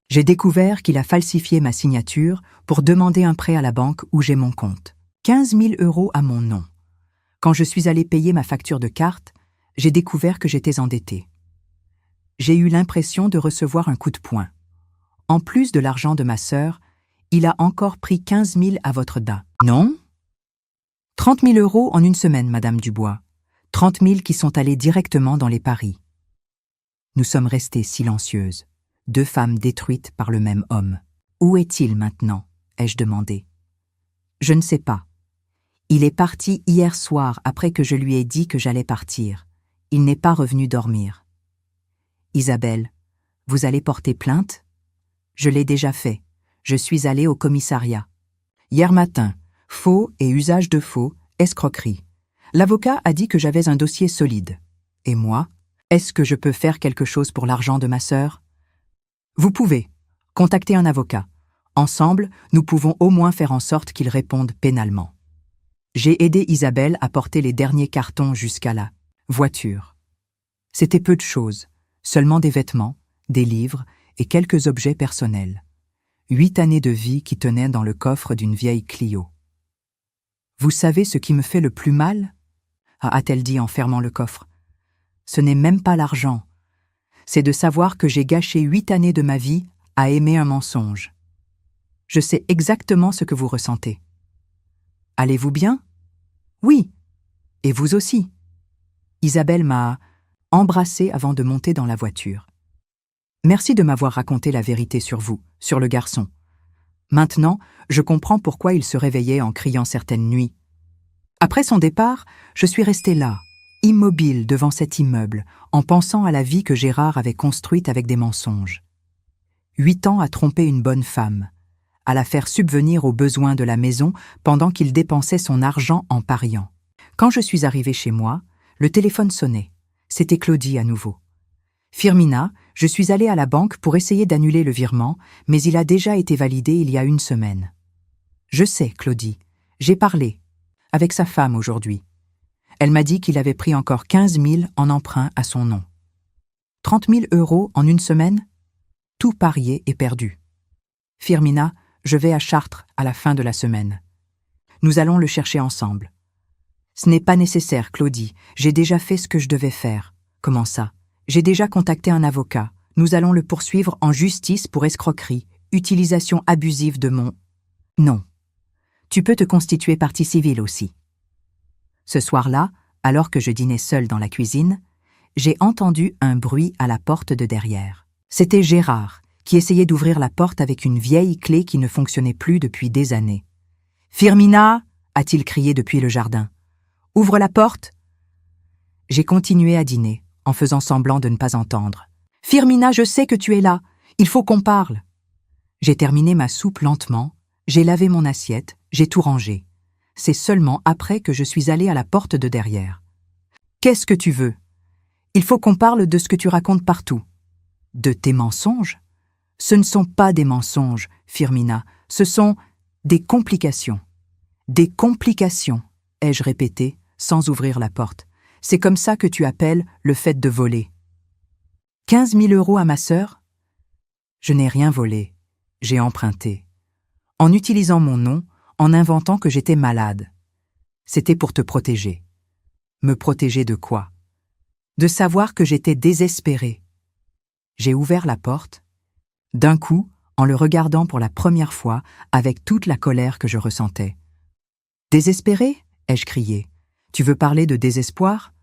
j'ai découvert qu'il a falsifié ma signature pour demander un prêt à la banque où j'ai mon compte. 15 000 € à mon nom. Quand je suis allée payer ma facture de carte, j'ai découvert que j'étais endettée. J'ai eu l'impression de recevoir un coup de poing. En plus de l'argent de ma sœur, il a encore pris 15 000 à votre date. Non? 30 000 € en une semaine, Madame Dubois. 30 000 qui sont allés directement dans les paris. Nous sommes restées silencieuses, 2 femmes détruites par le même homme. Où est-il maintenant? Ai-je demandé. Je ne sais pas. Il est parti hier soir après que je lui ai dit que j'allais partir. Il n'est pas revenu dormir. Isabelle, vous allez porter plainte? Je l'ai déjà fait. Je suis allée au commissariat. Hier matin, faux et usage de faux, escroquerie. L'avocat a dit que j'avais un dossier solide. Et moi, est-ce que je peux faire quelque chose pour l'argent de ma sœur? Vous pouvez. Contacter un avocat. Ensemble, nous pouvons au moins faire en sorte qu'il réponde pénalement. J'ai aidé Isabelle à porter les derniers cartons jusqu'à la voiture. C'était peu de choses, seulement des vêtements, des livres et quelques objets personnels. 8 années de vie qui tenaient dans le coffre d'une vieille Clio. Vous savez ce qui me fait le plus mal? A-t-elle dit en fermant le coffre. Ce n'est même pas l'argent. C'est de savoir que j'ai gâché 8 années de ma vie à aimer un mensonge. Je sais exactement ce que vous ressentez. Allez-vous bien? Oui. Et vous aussi. Isabelle m'a embrassée avant de monter dans la voiture. Merci de m'avoir raconté la vérité sur vous, sur le garçon. Maintenant, je comprends pourquoi il se réveillait en criant certaines nuits. Après son départ, je suis restée là, immobile devant cet immeuble, en pensant à la vie que Gérard avait construite avec des mensonges. 8 ans à tromper une bonne femme, à la faire subvenir aux besoins de la maison pendant qu'il dépensait son argent en pariant. Quand je suis arrivée chez moi, le téléphone sonnait. C'était Claudie à nouveau. Firmina, je suis allée à la banque pour essayer d'annuler le virement, mais il a déjà été validé il y a 1 semaine. Je sais, Claudie, j'ai parlé avec sa femme aujourd'hui. Elle m'a dit qu'il avait pris encore 15 000 en emprunt à son nom. 30 000 € en 1 semaine? Tout parié est perdu. Firmina, je vais à Chartres à la fin de la semaine. Nous allons le chercher ensemble. Ce n'est pas nécessaire, Claudie, j'ai déjà fait ce que je devais faire. Comment ça? J'ai déjà contacté un avocat. Nous allons le poursuivre en justice pour escroquerie, utilisation abusive de mon... Non. Tu peux te constituer partie civile aussi. Ce soir-là, alors que je dînais seule dans la cuisine, j'ai entendu un bruit à la porte de derrière. C'était Gérard, qui essayait d'ouvrir la porte avec une vieille clé qui ne fonctionnait plus depuis des années. « Firmina !» a-t-il crié depuis le jardin. « Ouvre la porte !» J'ai continué à dîner, en faisant semblant de ne pas entendre. « Firmina, je sais que tu es là. Il faut qu'on parle. » J'ai terminé ma soupe lentement, j'ai lavé mon assiette, j'ai tout rangé. C'est seulement après que je suis allée à la porte de derrière. « Qu'est-ce que tu veux? Il faut qu'on parle de ce que tu racontes partout. »« De tes mensonges? Ce ne sont pas des mensonges, Firmina, ce sont des complications. »« Des complications, ai-je répété, sans ouvrir la porte. C'est comme ça que tu appelles le fait de voler. 15 000 € à ma sœur? Je n'ai rien volé, j'ai emprunté. En utilisant mon nom, en inventant que j'étais malade. C'était pour te protéger. Me protéger de quoi? De savoir que j'étais désespérée. J'ai ouvert la porte, d'un coup, en le regardant pour la première fois, avec toute la colère que je ressentais. « Désespérée ?» ai-je crié. « Tu veux parler de désespoir?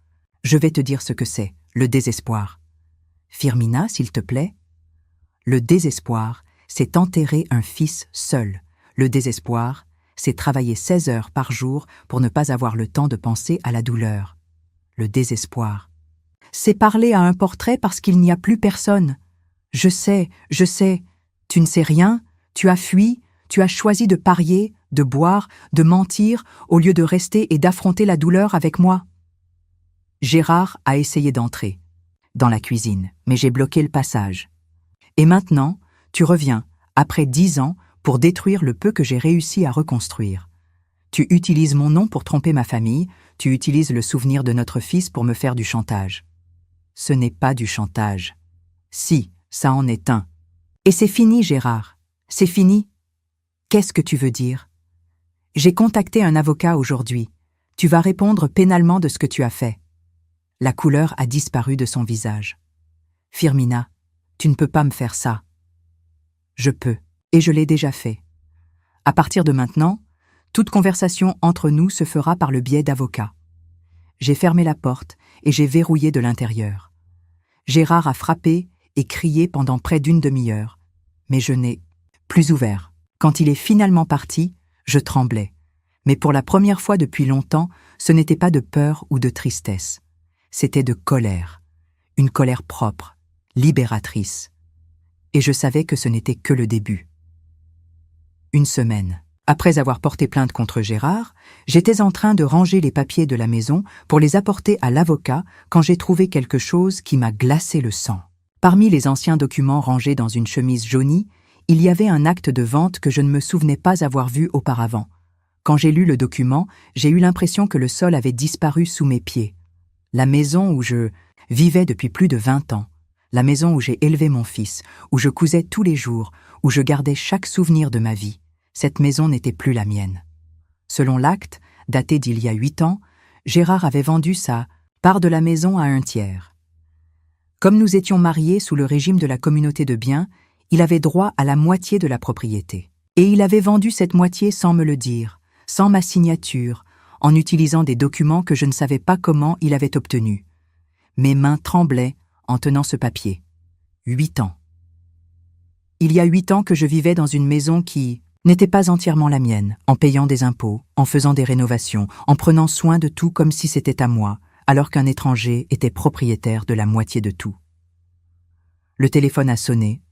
Je vais te dire ce que c'est, le désespoir. Firmina, s'il te plaît. Le désespoir, c'est enterrer un fils seul. Le désespoir, c'est travailler 16 heures par jour pour ne pas avoir le temps de penser à la douleur. Le désespoir. C'est parler à un portrait parce qu'il n'y a plus personne. Je sais, tu ne sais rien, tu as fui, tu as choisi de parier, de boire, de mentir, au lieu de rester et d'affronter la douleur avec moi. » Gérard a essayé d'entrer dans la cuisine, mais j'ai bloqué le passage. Et maintenant, tu reviens, après 10 ans, pour détruire le peu que j'ai réussi à reconstruire. Tu utilises mon nom pour tromper ma famille, tu utilises le souvenir de notre fils pour me faire du chantage. Ce n'est pas du chantage. Si, ça en est un. Et c'est fini, Gérard. C'est fini. Qu'est-ce que tu veux dire? J'ai contacté un avocat aujourd'hui. Tu vas répondre pénalement de ce que tu as fait. La couleur a disparu de son visage. Firmina, tu ne peux pas me faire ça. Je peux, et je l'ai déjà fait. À partir de maintenant, toute conversation entre nous se fera par le biais d'avocats. J'ai fermé la porte et j'ai verrouillé de l'intérieur. Gérard a frappé et crié pendant près d'1 demi-heure, mais je n'ai plus ouvert. Quand il est finalement parti, je tremblais. Mais pour la première fois depuis longtemps, ce n'était pas de peur ou de tristesse. C'était de colère. Une colère propre, libératrice. Et je savais que ce n'était que le début. 1 semaine. Après avoir porté plainte contre Gérard, j'étais en train de ranger les papiers de la maison pour les apporter à l'avocat quand j'ai trouvé quelque chose qui m'a glacé le sang. Parmi les anciens documents rangés dans une chemise jaunie, il y avait un acte de vente que je ne me souvenais pas avoir vu auparavant. Quand j'ai lu le document, j'ai eu l'impression que le sol avait disparu sous mes pieds. La maison où je vivais depuis plus de 20 ans, la maison où j'ai élevé mon fils, où je cousais tous les jours, où je gardais chaque souvenir de ma vie, cette maison n'était plus la mienne. Selon l'acte, daté d'il y a 8 ans, Gérard avait vendu sa part de la maison à un tiers. Comme nous étions mariés sous le régime de la communauté de biens, il avait droit à la moitié de la propriété. Et il avait vendu cette moitié sans me le dire, sans ma signature, en utilisant des documents que je ne savais pas comment il avait obtenus. Mes mains tremblaient en tenant ce papier. 8 ans. Il y a 8 ans que je vivais dans une maison qui, n'était pas entièrement la mienne, en payant des impôts, en faisant des rénovations, en prenant soin de tout comme si c'était à moi, alors qu'un étranger était propriétaire de la moitié de tout. Le téléphone a sonné,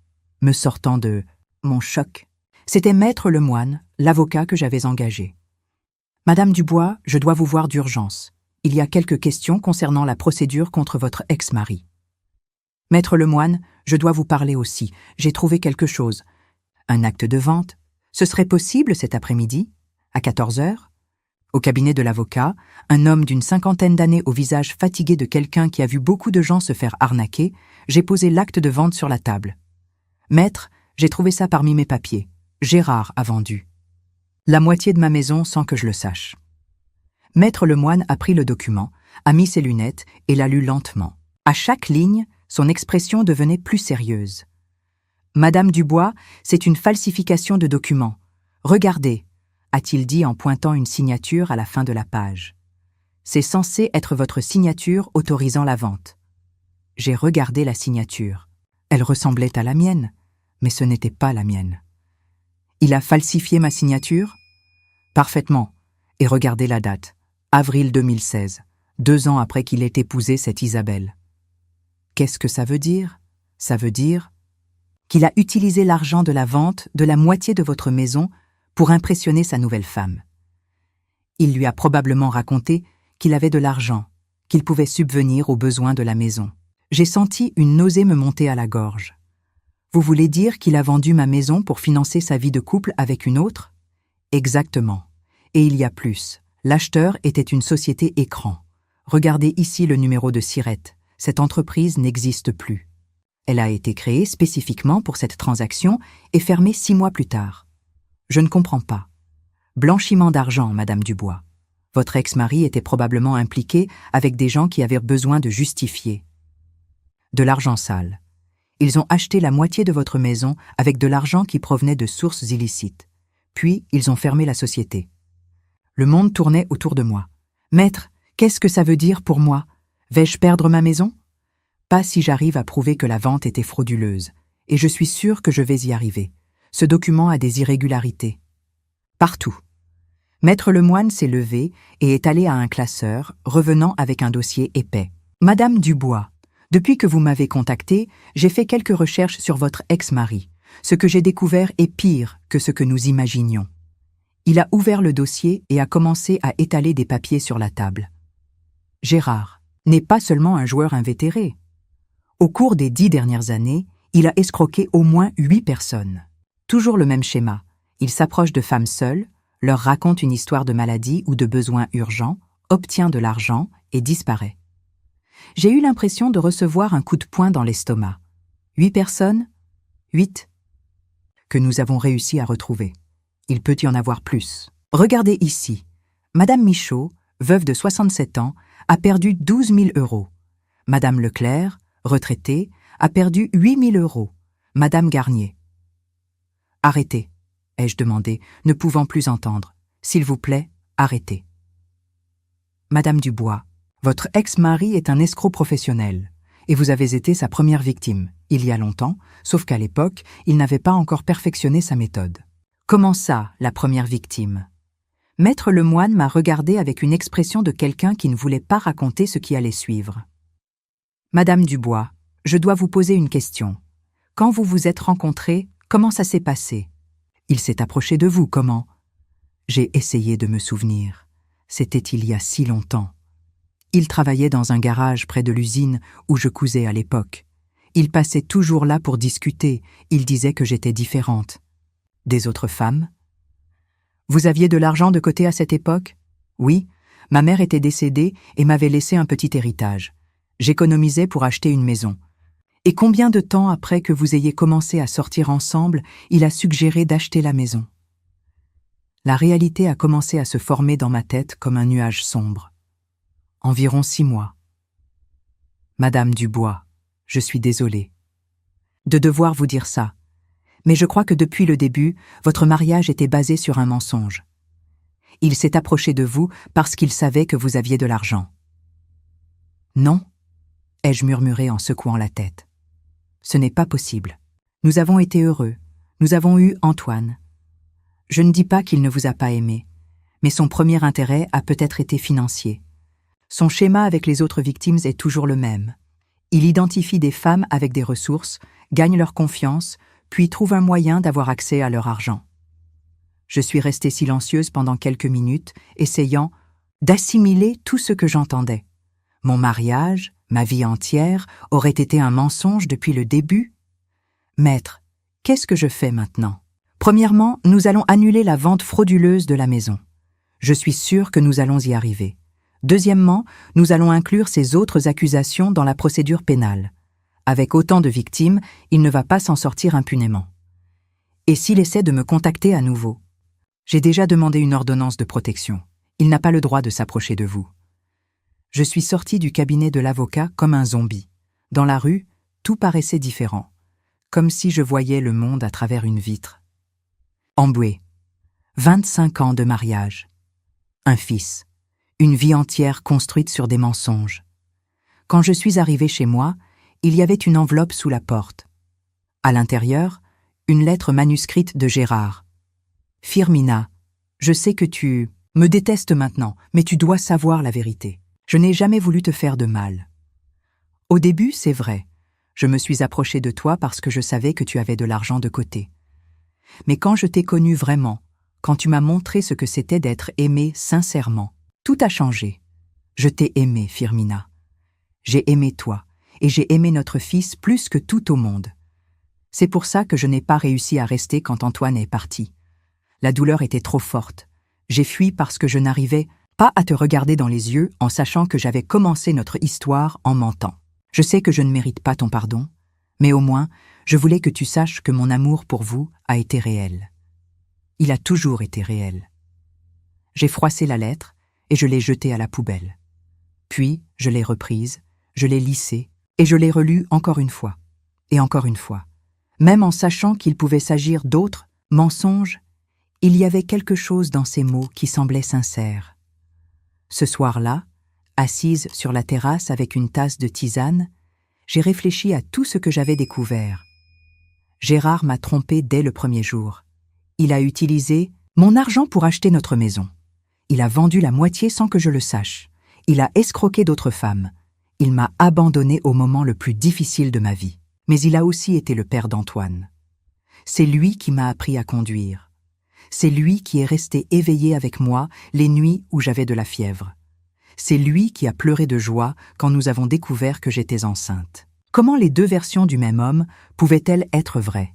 me sortant de mon choc. C'était Maître Lemoine, l'avocat que j'avais engagé. « Madame Dubois, je dois vous voir d'urgence. Il y a quelques questions concernant la procédure contre votre ex-mari. »« Maître Lemoine, je dois vous parler aussi. J'ai trouvé quelque chose. Un acte de vente. Ce serait possible cet après-midi, à 14 heures ? » Au cabinet de l'avocat, un homme d'une 50aine d'années au visage fatigué de quelqu'un qui a vu beaucoup de gens se faire arnaquer, j'ai posé l'acte de vente sur la table. « Maître, j'ai trouvé ça parmi mes papiers. Gérard a vendu. La moitié de ma maison sans que je le sache. » Maître Lemoine a pris le document, a mis ses lunettes et l'a lu lentement. À chaque ligne, son expression devenait plus sérieuse. « Madame Dubois, c'est une falsification de document. Regardez, a-t-il dit en pointant une signature à la fin de la page. C'est censé être votre signature autorisant la vente. J'ai regardé la signature. Elle ressemblait à la mienne, mais ce n'était pas la mienne. Il a falsifié ma signature ? Parfaitement. Et regardez la date. Avril 2016, 2 ans après qu'il ait épousé cette Isabelle. Qu'est-ce que ça veut dire ? Ça veut dire qu'il a utilisé l'argent de la vente de la moitié de votre maison pour impressionner sa nouvelle femme. Il lui a probablement raconté qu'il avait de l'argent, qu'il pouvait subvenir aux besoins de la maison. J'ai senti une nausée me monter à la gorge. Vous voulez dire qu'il a vendu ma maison pour financer sa vie de couple avec une autre ? Exactement. Et il y a plus. L'acheteur était une société écran. Regardez ici le numéro de Sirette. Cette entreprise n'existe plus. Elle a été créée spécifiquement pour cette transaction et fermée 6 mois plus tard. Je ne comprends pas. Blanchiment d'argent, Madame Dubois. Votre ex-mari était probablement impliqué avec des gens qui avaient besoin de justifier. De l'argent sale. Ils ont acheté la moitié de votre maison avec de l'argent qui provenait de sources illicites. Puis, ils ont fermé la société. Le monde tournait autour de moi. « Maître, qu'est-ce que ça veut dire pour moi ? Vais-je perdre ma maison ? Pas si j'arrive à prouver que la vente était frauduleuse. Et je suis sûr que je vais y arriver. Ce document a des irrégularités. Partout. » Maître Lemoine s'est levé et est allé à un classeur, revenant avec un dossier épais. « Madame Dubois, depuis que vous m'avez contacté, j'ai fait quelques recherches sur votre ex-mari. Ce que j'ai découvert est pire que ce que nous imaginions. » Il a ouvert le dossier et a commencé à étaler des papiers sur la table. Gérard n'est pas seulement un joueur invétéré. Au cours des 10 dernières années, il a escroqué au moins 8 personnes. Toujours le même schéma. Il s'approche de femmes seules, leur raconte une histoire de maladie ou de besoin urgent, obtient de l'argent et disparaît. J'ai eu l'impression de recevoir un coup de poing dans l'estomac. 8 personnes ? 8 que nous avons réussi à retrouver. Il peut y en avoir plus. Regardez ici. Madame Michaud, veuve de 67 ans, a perdu 12 000 €. Madame Leclerc, retraitée, a perdu 8 000 €. Madame Garnier. Arrêtez, ai-je demandé, ne pouvant plus entendre. S'il vous plaît, arrêtez. Madame Dubois, votre ex-mari est un escroc professionnel, et vous avez été sa première victime, il y a longtemps, sauf qu'à l'époque, il n'avait pas encore perfectionné sa méthode. Comment ça, la première victime ? Maître Lemoine m'a regardé avec une expression de quelqu'un qui ne voulait pas raconter ce qui allait suivre. Madame Dubois, je dois vous poser une question. Quand vous vous êtes rencontrés, comment ça s'est passé ? Il s'est approché de vous, comment ? J'ai essayé de me souvenir. C'était il y a si longtemps. Il travaillait dans un garage près de l'usine où je cousais à l'époque. Il passait toujours là pour discuter. Il disait que j'étais différente. Des autres femmes ? Vous aviez de l'argent de côté à cette époque ? Oui, ma mère était décédée et m'avait laissé un petit héritage. J'économisais pour acheter une maison. Et combien de temps après que vous ayez commencé à sortir ensemble, il a suggéré d'acheter la maison ? La réalité a commencé à se former dans ma tête comme un nuage sombre. Environ 6 mois. Madame Dubois, je suis désolée de devoir vous dire ça. Mais je crois que depuis le début, votre mariage était basé sur un mensonge. Il s'est approché de vous parce qu'il savait que vous aviez de l'argent. Non, ai-je murmuré en secouant la tête. Ce n'est pas possible. Nous avons été heureux. Nous avons eu Antoine. Je ne dis pas qu'il ne vous a pas aimé, mais son premier intérêt a peut-être été financier. Son schéma avec les autres victimes est toujours le même. Il identifie des femmes avec des ressources, gagne leur confiance, puis trouve un moyen d'avoir accès à leur argent. Je suis restée silencieuse pendant quelques minutes, essayant d'assimiler tout ce que j'entendais. Mon mariage, ma vie entière, aurait été un mensonge depuis le début. Maître, qu'est-ce que je fais maintenant? Premièrement, nous allons annuler la vente frauduleuse de la maison. Je suis sûre que nous allons y arriver. Deuxièmement, nous allons inclure ces autres accusations dans la procédure pénale. Avec autant de victimes, il ne va pas s'en sortir impunément. Et s'il essaie de me contacter à nouveau? J'ai déjà demandé une ordonnance de protection. Il n'a pas le droit de s'approcher de vous. Je suis sortie du cabinet de l'avocat comme un zombie. Dans la rue, tout paraissait différent, comme si je voyais le monde à travers une vitre. Emboué, 25 ans de mariage, un fils, une vie entière construite sur des mensonges. Quand je suis arrivée chez moi, il y avait une enveloppe sous la porte. À l'intérieur, une lettre manuscrite de Gérard. « Firmina, je sais que tu me détestes maintenant, mais tu dois savoir la vérité. Je n'ai jamais voulu te faire de mal. Au début, c'est vrai, je me suis approchée de toi parce que je savais que tu avais de l'argent de côté. Mais quand je t'ai connue vraiment, quand tu m'as montré ce que c'était d'être aimée sincèrement, tout a changé. Je t'ai aimée, Firmina. J'ai aimé toi, et j'ai aimé notre fils plus que tout au monde. C'est pour ça que je n'ai pas réussi à rester quand Antoine est parti. La douleur était trop forte. J'ai fui parce que je n'arrivais pas à te regarder dans les yeux en sachant que j'avais commencé notre histoire en mentant. Je sais que je ne mérite pas ton pardon, mais au moins, je voulais que tu saches que mon amour pour vous a été réel. Il a toujours été réel. J'ai froissé la lettre et je l'ai jetée à la poubelle. Puis, je l'ai reprise, je l'ai lissée et je l'ai relue encore une fois. Et encore une fois. Même en sachant qu'il pouvait s'agir d'autres mensonges, il y avait quelque chose dans ces mots qui semblait sincère. Ce soir-là, assise sur la terrasse avec une tasse de tisane, j'ai réfléchi à tout ce que j'avais découvert. Gérard m'a trompée dès le premier jour. Il a utilisé mon argent pour acheter notre maison. Il a vendu la moitié sans que je le sache. Il a escroqué d'autres femmes. Il m'a abandonnée au moment le plus difficile de ma vie. Mais il a aussi été le père d'Antoine. C'est lui qui m'a appris à conduire. C'est lui qui est resté éveillé avec moi les nuits où j'avais de la fièvre. C'est lui qui a pleuré de joie quand nous avons découvert que j'étais enceinte. Comment les deux versions du même homme pouvaient-elles être vraies?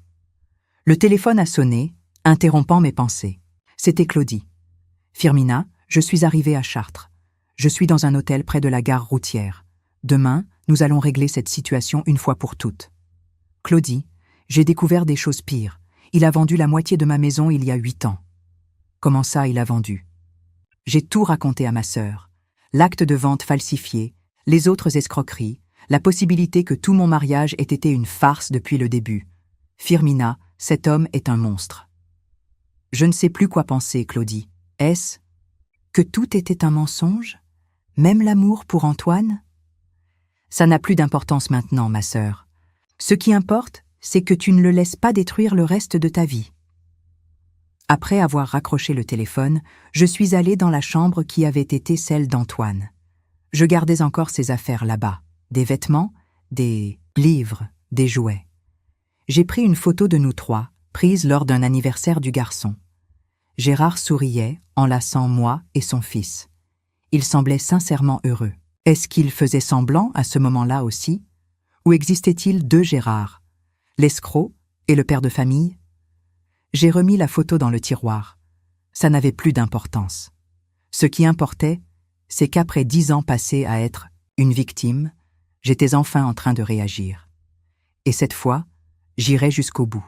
Le téléphone a sonné, interrompant mes pensées. C'était Claudie. « Firmina, je suis arrivée à Chartres. Je suis dans un hôtel près de la gare routière. Demain, nous allons régler cette situation une fois pour toutes. » Claudie, j'ai découvert des choses pires. Il a vendu la moitié de ma maison il y a 8 ans. Comment ça, il a vendu? J'ai tout raconté à ma sœur. L'acte de vente falsifié, les autres escroqueries, la possibilité que tout mon mariage ait été une farce depuis le début. Firmina, cet homme est un monstre. Je ne sais plus quoi penser, Claudie. Est-ce que tout était un mensonge? Même l'amour pour Antoine? Ça n'a plus d'importance maintenant, ma sœur. Ce qui importe, c'est que tu ne le laisses pas détruire le reste de ta vie. Après avoir raccroché le téléphone, je suis allée dans la chambre qui avait été celle d'Antoine. Je gardais encore ses affaires là-bas, des vêtements, des livres, des jouets. J'ai pris une photo de nous trois, prise lors d'un anniversaire du garçon. Gérard souriait, enlaçant moi et son fils. Il semblait sincèrement heureux. Est-ce qu'il faisait semblant à ce moment-là aussi? Ou existait-il deux Gérard, l'escroc et le père de famille? J'ai remis la photo dans le tiroir. Ça n'avait plus d'importance. Ce qui importait, c'est qu'après 10 ans passés à être une victime, j'étais enfin en train de réagir. Et cette fois, j'irai jusqu'au bout.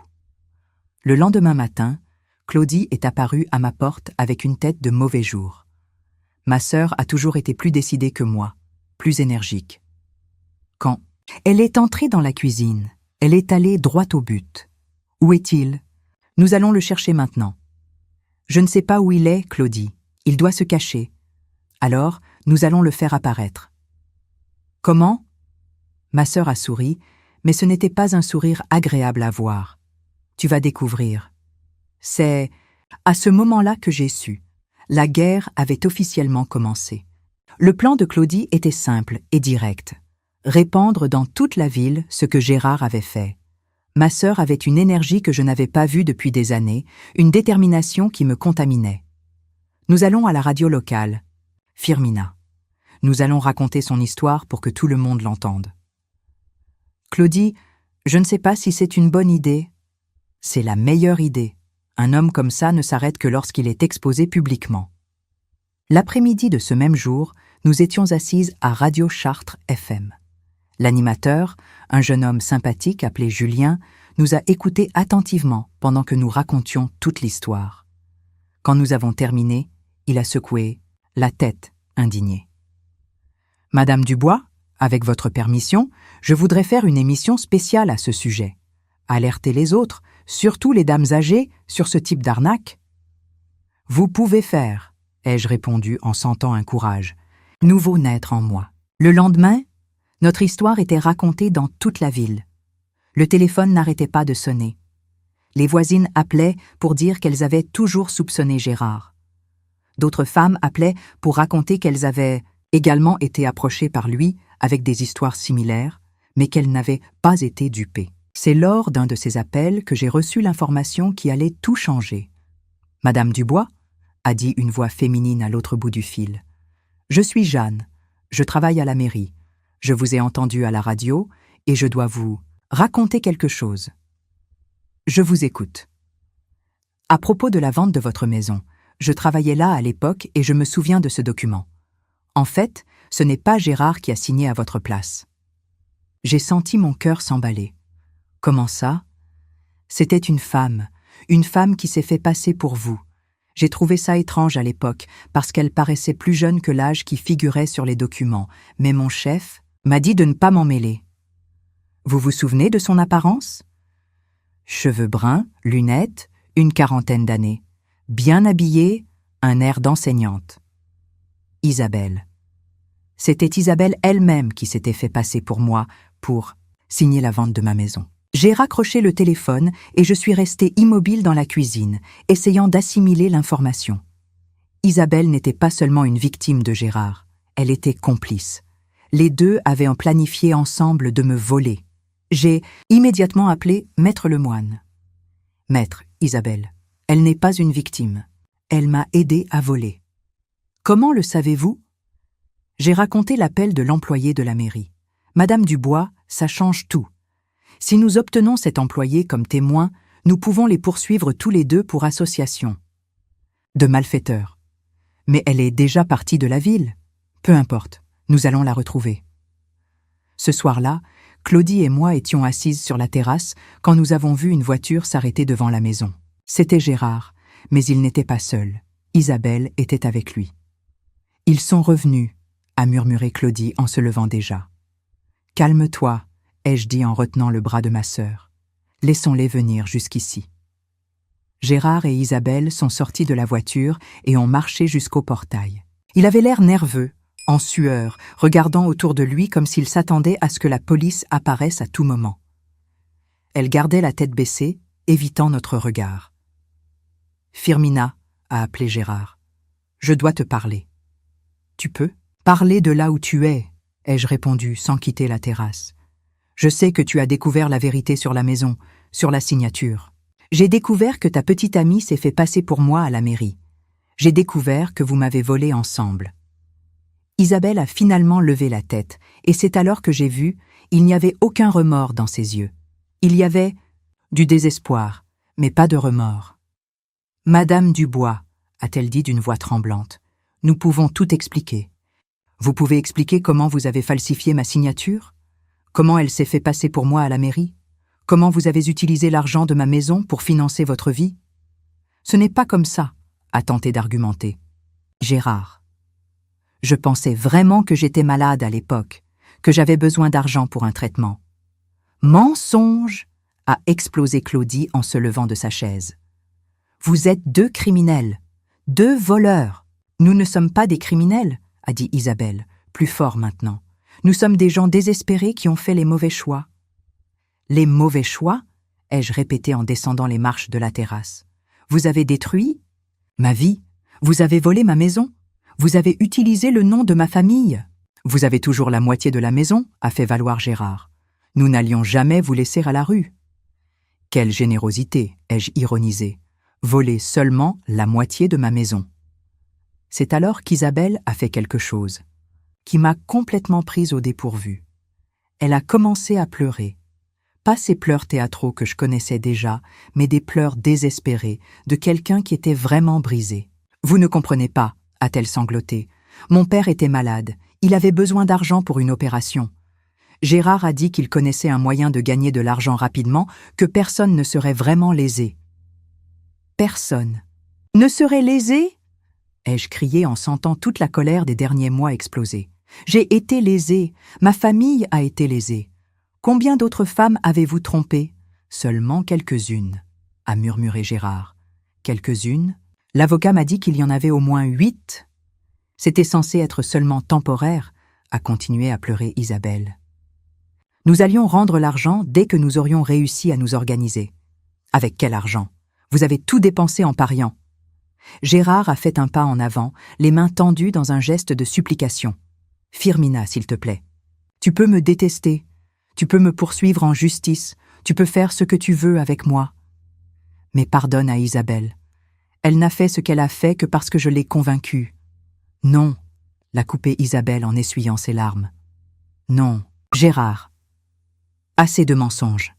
Le lendemain matin, Claudie est apparue à ma porte avec une tête de mauvais jour. Ma sœur a toujours été plus décidée que moi, plus énergique. Quand elle est entrée dans la cuisine, elle est allée droit au but. Où est-il? Nous allons le chercher maintenant. Je ne sais pas où il est, Claudie. Il doit se cacher. Alors, nous allons le faire apparaître. Comment? Ma sœur a souri, mais ce n'était pas un sourire agréable à voir. Tu vas découvrir. C'est À ce moment-là que j'ai su, la guerre avait officiellement commencé. Le plan de Claudie était simple et direct. Répandre dans toute la ville ce que Gérard avait fait. Ma sœur avait une énergie que je n'avais pas vue depuis des années, une détermination qui me contaminait. Nous allons à la radio locale. Firmina. Nous allons raconter son histoire pour que tout le monde l'entende. Claudie, je ne sais pas si c'est une bonne idée. C'est la meilleure idée. Un homme comme ça ne s'arrête que lorsqu'il est exposé publiquement. L'après-midi de ce même jour, nous étions assises à Radio Chartres FM. L'animateur, un jeune homme sympathique appelé Julien, nous a écoutés attentivement pendant que nous racontions toute l'histoire. Quand nous avons terminé, il a secoué la tête, indigné. « Madame Dubois, avec votre permission, je voudrais faire une émission spéciale à ce sujet. Alerter les autres, surtout les dames âgées, sur ce type d'arnaque. »« Vous pouvez faire, » ai-je répondu en sentant un courage, nouveau naître en moi. Le lendemain, notre histoire était racontée dans toute la ville. Le téléphone n'arrêtait pas de sonner. Les voisines appelaient pour dire qu'elles avaient toujours soupçonné Gérard. D'autres femmes appelaient pour raconter qu'elles avaient également été approchées par lui avec des histoires similaires, mais qu'elles n'avaient pas été dupées. C'est lors d'un de ces appels que j'ai reçu l'information qui allait tout changer. « Madame Dubois ?» a dit une voix féminine à l'autre bout du fil. « Je suis Jeanne. Je travaille à la mairie. Je vous ai entendu à la radio et je dois vous raconter quelque chose. Je vous écoute. À propos de la vente de votre maison, je travaillais là à l'époque et je me souviens de ce document. En fait, ce n'est pas Gérard qui a signé à votre place. » J'ai senti mon cœur s'emballer. Comment ça? C'était une femme qui s'est fait passer pour vous. J'ai trouvé ça étrange à l'époque, parce qu'elle paraissait plus jeune que l'âge qui figurait sur les documents, mais mon chef m'a dit de ne pas m'en mêler. Vous vous souvenez de son apparence? Cheveux bruns, lunettes, une quarantaine d'années. Bien habillée, un air d'enseignante. Isabelle. C'était Isabelle elle-même qui s'était fait passer pour moi pour signer la vente de ma maison. J'ai raccroché le téléphone et je suis restée immobile dans la cuisine, essayant d'assimiler l'information. Isabelle n'était pas seulement une victime de Gérard, elle était complice. Les deux avaient planifié ensemble de me voler. J'ai immédiatement appelé Maître Lemoine. « Maître, Isabelle, elle n'est pas une victime. Elle m'a aidé à voler. »« Comment le savez-vous » J'ai raconté l'appel de l'employé de la mairie. « Madame Dubois, ça change tout. Si nous obtenons cet employé comme témoin, nous pouvons les poursuivre tous les deux pour association. » De malfaiteurs. « Mais elle est déjà partie de la ville. Peu importe, nous allons la retrouver. » Ce soir-là, Claudie et moi étions assises sur la terrasse quand nous avons vu une voiture s'arrêter devant la maison. C'était Gérard, mais il n'était pas seul. Isabelle était avec lui. « Ils sont revenus, » a murmuré Claudie en se levant déjà. « Calme-toi, » ai-je dit en retenant le bras de ma sœur. « Laissons-les venir jusqu'ici. » Gérard et Isabelle sont sortis de la voiture et ont marché jusqu'au portail. Il avait l'air nerveux, en sueur, regardant autour de lui comme s'il s'attendait à ce que la police apparaisse à tout moment. Elle gardait la tête baissée, évitant notre regard. « Firmina, » a appelé Gérard. « Je dois te parler. »« Tu peux ?»« Parler de là où tu es, » ai-je répondu sans quitter la terrasse. « Je sais que tu as découvert la vérité sur la maison, sur la signature. J'ai découvert que ta petite amie s'est fait passer pour moi à la mairie. J'ai découvert que vous m'avez volé ensemble. » Isabelle a finalement levé la tête, et c'est alors que j'ai vu, il n'y avait aucun remords dans ses yeux. Il y avait du désespoir, mais pas de remords. « Madame Dubois, » a-t-elle dit d'une voix tremblante, « nous pouvons tout expliquer. Vous pouvez expliquer comment vous avez falsifié ma signature? Comment elle s'est fait passer pour moi à la mairie? Comment vous avez utilisé l'argent de ma maison pour financer votre vie? Ce n'est pas comme ça, » a tenté d'argumenter. Gérard. Je pensais vraiment que j'étais malade à l'époque, que j'avais besoin d'argent pour un traitement. Mensonge, a explosé Claudie en se levant de sa chaise. Vous êtes deux criminels, deux voleurs. Nous ne sommes pas des criminels, a dit Isabelle, plus fort maintenant. Nous sommes des gens désespérés qui ont fait les mauvais choix. Les mauvais choix, ai-je répété en descendant les marches de la terrasse. Vous avez détruit Ma vie? Vous avez volé ma maison? Vous avez utilisé le nom de ma famille? Vous avez toujours la moitié de la maison, a fait valoir Gérard. Nous n'allions jamais vous laisser à la rue. Quelle générosité, ai-je ironisé. Voler seulement la moitié de ma maison. C'est alors qu'Isabelle a fait quelque chose, qui m'a complètement prise au dépourvu. Elle a commencé à pleurer. Pas ces pleurs théâtraux que je connaissais déjà, mais des pleurs désespérés, de quelqu'un qui était vraiment brisé. « Vous ne comprenez pas », a-t-elle sangloté. « Mon père était malade, il avait besoin d'argent pour une opération. Gérard a dit qu'il connaissait un moyen de gagner de l'argent rapidement, que personne ne serait vraiment lésé. » Personne. Ne serait lésé? Ai-je crié en sentant toute la colère des derniers mois exploser. J'ai été lésée, ma famille a été lésée. Combien d'autres femmes avez-vous trompées? Seulement quelques-unes, a murmuré Gérard. Quelques-unes? L'avocat m'a dit qu'il y en avait au moins 8. C'était censé être seulement temporaire, a continué à pleurer Isabelle. Nous allions rendre l'argent dès que nous aurions réussi à nous organiser. Avec quel argent? Vous avez tout dépensé en pariant. Gérard a fait un pas en avant, les mains tendues dans un geste de supplication. Firmina, s'il te plaît. Tu peux me détester. Tu peux me poursuivre en justice. Tu peux faire ce que tu veux avec moi. Mais pardonne à Isabelle. Elle n'a fait ce qu'elle a fait que parce que je l'ai convaincue. Non, l'a coupé Isabelle en essuyant ses larmes. Non, Gérard. Assez de mensonges.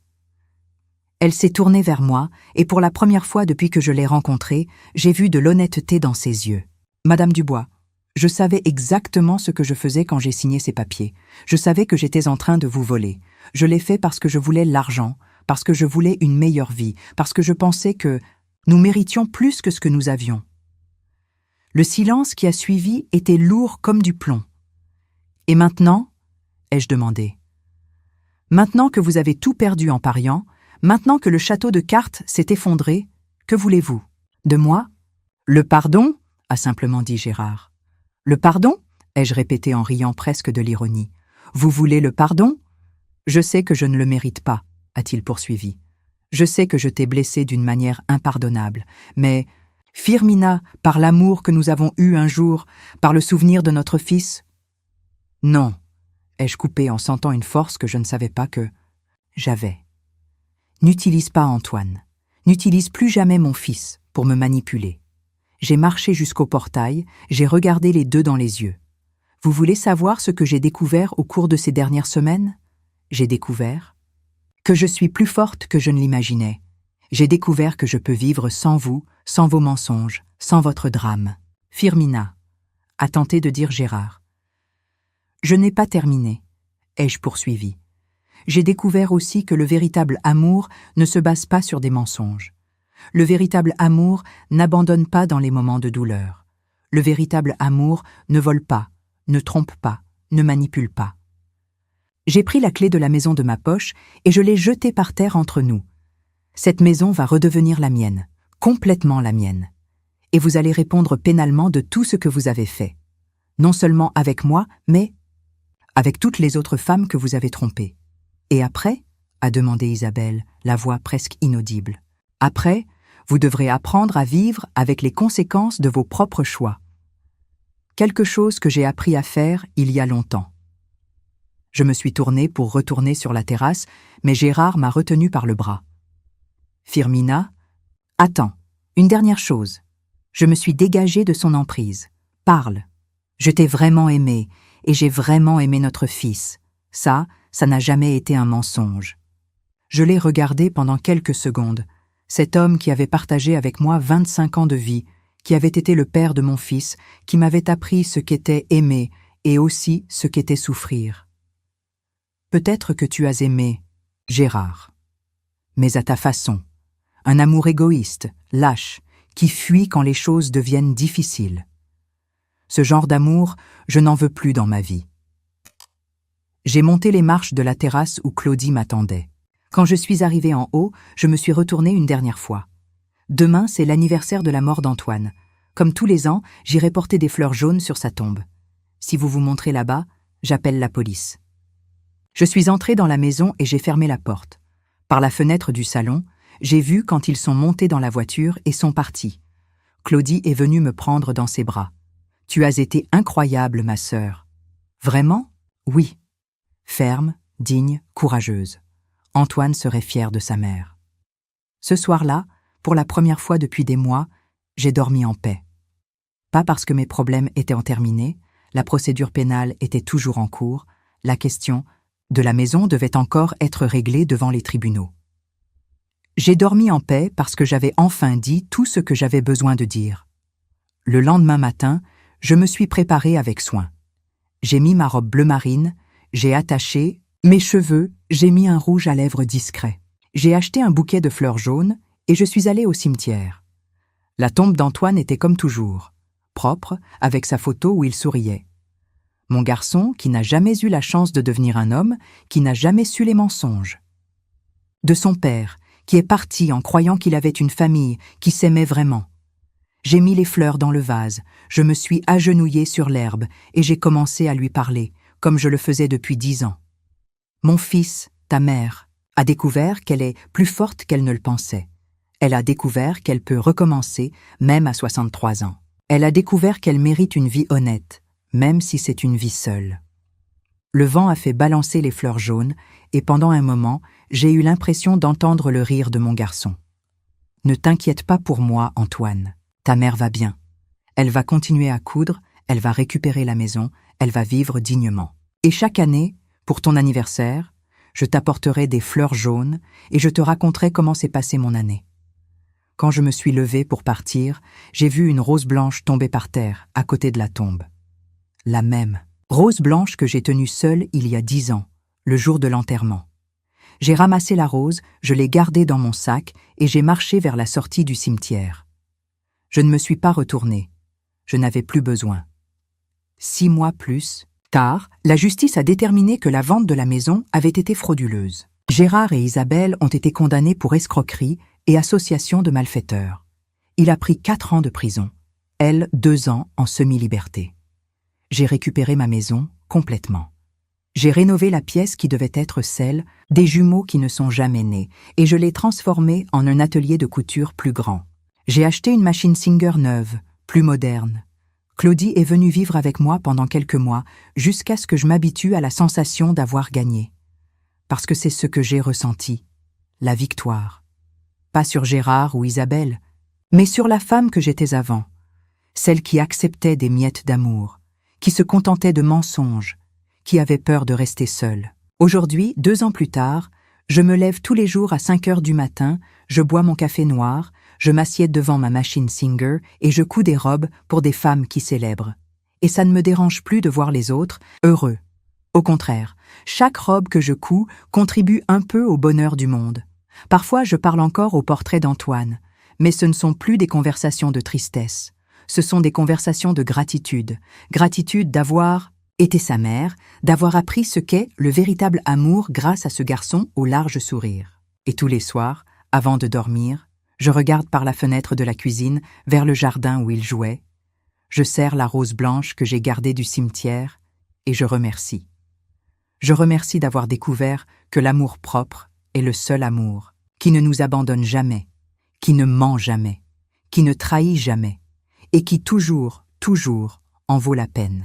Elle s'est tournée vers moi, et pour la première fois depuis que je l'ai rencontrée, j'ai vu de l'honnêteté dans ses yeux. Madame Dubois, je savais exactement ce que je faisais quand j'ai signé ces papiers. Je savais que j'étais en train de vous voler. Je l'ai fait parce que je voulais l'argent, parce que je voulais une meilleure vie, parce que je pensais que nous méritions plus que ce que nous avions. Le silence qui a suivi était lourd comme du plomb. Et maintenant, ai-je demandé. Maintenant que vous avez tout perdu en pariant, maintenant que le château de cartes s'est effondré, que voulez-vous? De moi? Le pardon? A simplement dit Gérard. Le pardon? Ai-je répété en riant presque de l'ironie. Vous voulez le pardon? Je sais que je ne le mérite pas, a-t-il poursuivi. Je sais que je t'ai blessé d'une manière impardonnable, mais, Firmina, par l'amour que nous avons eu un jour, par le souvenir de notre fils? Non, ai-je coupé en sentant une force que je ne savais pas que j'avais. N'utilise pas Antoine. N'utilise plus jamais mon fils pour me manipuler. J'ai marché jusqu'au portail, j'ai regardé les deux dans les yeux. Vous voulez savoir ce que j'ai découvert au cours de ces dernières semaines? J'ai découvert que je suis plus forte que je ne l'imaginais. J'ai découvert que je peux vivre sans vous, sans vos mensonges, sans votre drame. Firmina, a tenté de dire Gérard. Je n'ai pas terminé, ai-je poursuivi. J'ai découvert aussi que le véritable amour ne se base pas sur des mensonges. Le véritable amour n'abandonne pas dans les moments de douleur. Le véritable amour ne vole pas, ne trompe pas, ne manipule pas. J'ai pris la clé de la maison de ma poche et je l'ai jetée par terre entre nous. Cette maison va redevenir la mienne, complètement la mienne. Et vous allez répondre pénalement de tout ce que vous avez fait. Non seulement avec moi, mais avec toutes les autres femmes que vous avez trompées. Et après, a demandé Isabelle, la voix presque inaudible. Après, vous devrez apprendre à vivre avec les conséquences de vos propres choix. Quelque chose que j'ai appris à faire il y a longtemps. Je me suis tournée pour retourner sur la terrasse, mais Gérard m'a retenue par le bras. Firmina, attends, une dernière chose. Je me suis dégagée de son emprise. Parle. Je t'ai vraiment aimé, et j'ai vraiment aimé notre fils. Ça n'a jamais été un mensonge. Je l'ai regardé pendant quelques secondes. Cet homme qui avait partagé avec moi 25 ans de vie, qui avait été le père de mon fils, qui m'avait appris ce qu'était aimer et aussi ce qu'était souffrir. Peut-être que tu as aimé Gérard, mais à ta façon. Un amour égoïste, lâche, qui fuit quand les choses deviennent difficiles. Ce genre d'amour, je n'en veux plus dans ma vie. J'ai monté les marches de la terrasse où Claudie m'attendait. Quand je suis arrivée en haut, je me suis retournée une dernière fois. Demain, c'est l'anniversaire de la mort d'Antoine. Comme tous les ans, j'irai porter des fleurs jaunes sur sa tombe. Si vous vous montrez là-bas, j'appelle la police. Je suis entrée dans la maison et j'ai fermé la porte. Par la fenêtre du salon, j'ai vu quand ils sont montés dans la voiture et sont partis. Claudie est venue me prendre dans ses bras. « Tu as été incroyable, ma sœur. »« Vraiment ? » ?»« Oui. » Ferme, digne, courageuse. Antoine serait fier de sa mère. Ce soir-là, pour la première fois depuis des mois, j'ai dormi en paix. Pas parce que mes problèmes étaient terminés, la procédure pénale était toujours en cours, la question de la maison devait encore être réglée devant les tribunaux. J'ai dormi en paix parce que j'avais enfin dit tout ce que j'avais besoin de dire. Le lendemain matin, je me suis préparée avec soin. J'ai mis ma robe bleu marine, j'ai attaché mes cheveux, j'ai mis un rouge à lèvres discret. J'ai acheté un bouquet de fleurs jaunes et je suis allée au cimetière. La tombe d'Antoine était comme toujours, propre, avec sa photo où il souriait. Mon garçon, qui n'a jamais eu la chance de devenir un homme, qui n'a jamais su les mensonges. De son père, qui est parti en croyant qu'il avait une famille, qui s'aimait vraiment. J'ai mis les fleurs dans le vase, je me suis agenouillée sur l'herbe et j'ai commencé à lui parler, comme je le faisais depuis 10 ans. Mon fils, ta mère, a découvert qu'elle est plus forte qu'elle ne le pensait. Elle a découvert qu'elle peut recommencer, même à 63 ans. Elle a découvert qu'elle mérite une vie honnête, même si c'est une vie seule. Le vent a fait balancer les fleurs jaunes et pendant un moment, j'ai eu l'impression d'entendre le rire de mon garçon. « Ne t'inquiète pas pour moi, Antoine. Ta mère va bien. Elle va continuer à coudre, elle va récupérer la maison, elle va vivre dignement. Et chaque année, pour ton anniversaire, je t'apporterai des fleurs jaunes et je te raconterai comment s'est passée mon année. » Quand je me suis levée pour partir, j'ai vu une rose blanche tomber par terre, à côté de la tombe. La même rose blanche que j'ai tenue seule il y a 10 ans, le jour de l'enterrement. J'ai ramassé la rose, je l'ai gardée dans mon sac et j'ai marché vers la sortie du cimetière. Je ne me suis pas retournée. Je n'avais plus besoin. 6 mois plus tard, la justice a déterminé que la vente de la maison avait été frauduleuse. Gérard et Isabelle ont été condamnés pour escroquerie et association de malfaiteurs. Il a pris 4 ans de prison, elle 2 ans en semi-liberté. J'ai récupéré ma maison complètement. J'ai rénové la pièce qui devait être celle des jumeaux qui ne sont jamais nés et je l'ai transformée en un atelier de couture plus grand. J'ai acheté une machine Singer neuve, plus moderne. Claudie est venue vivre avec moi pendant quelques mois jusqu'à ce que je m'habitue à la sensation d'avoir gagné. Parce que c'est ce que j'ai ressenti, la victoire. Pas sur Gérard ou Isabelle, mais sur la femme que j'étais avant, celle qui acceptait des miettes d'amour, qui se contentait de mensonges, qui avait peur de rester seule. Aujourd'hui, 2 ans plus tard, je me lève tous les jours à 5 heures du matin, je bois mon café noir, je m'assieds devant ma machine Singer et je couds des robes pour des femmes qui célèbrent. Et ça ne me dérange plus de voir les autres heureux. Au contraire, chaque robe que je couds contribue un peu au bonheur du monde. Parfois, je parle encore au portrait d'Antoine, mais ce ne sont plus des conversations de tristesse. Ce sont des conversations de gratitude. Gratitude d'avoir été sa mère, d'avoir appris ce qu'est le véritable amour grâce à ce garçon au large sourire. Et tous les soirs, avant de dormir, je regarde par la fenêtre de la cuisine vers le jardin où il jouait. Je serre la rose blanche que j'ai gardée du cimetière et je remercie. Je remercie d'avoir découvert que l'amour propre est le seul amour, qui ne nous abandonne jamais, qui ne ment jamais, qui ne trahit jamais, et qui toujours, toujours en vaut la peine.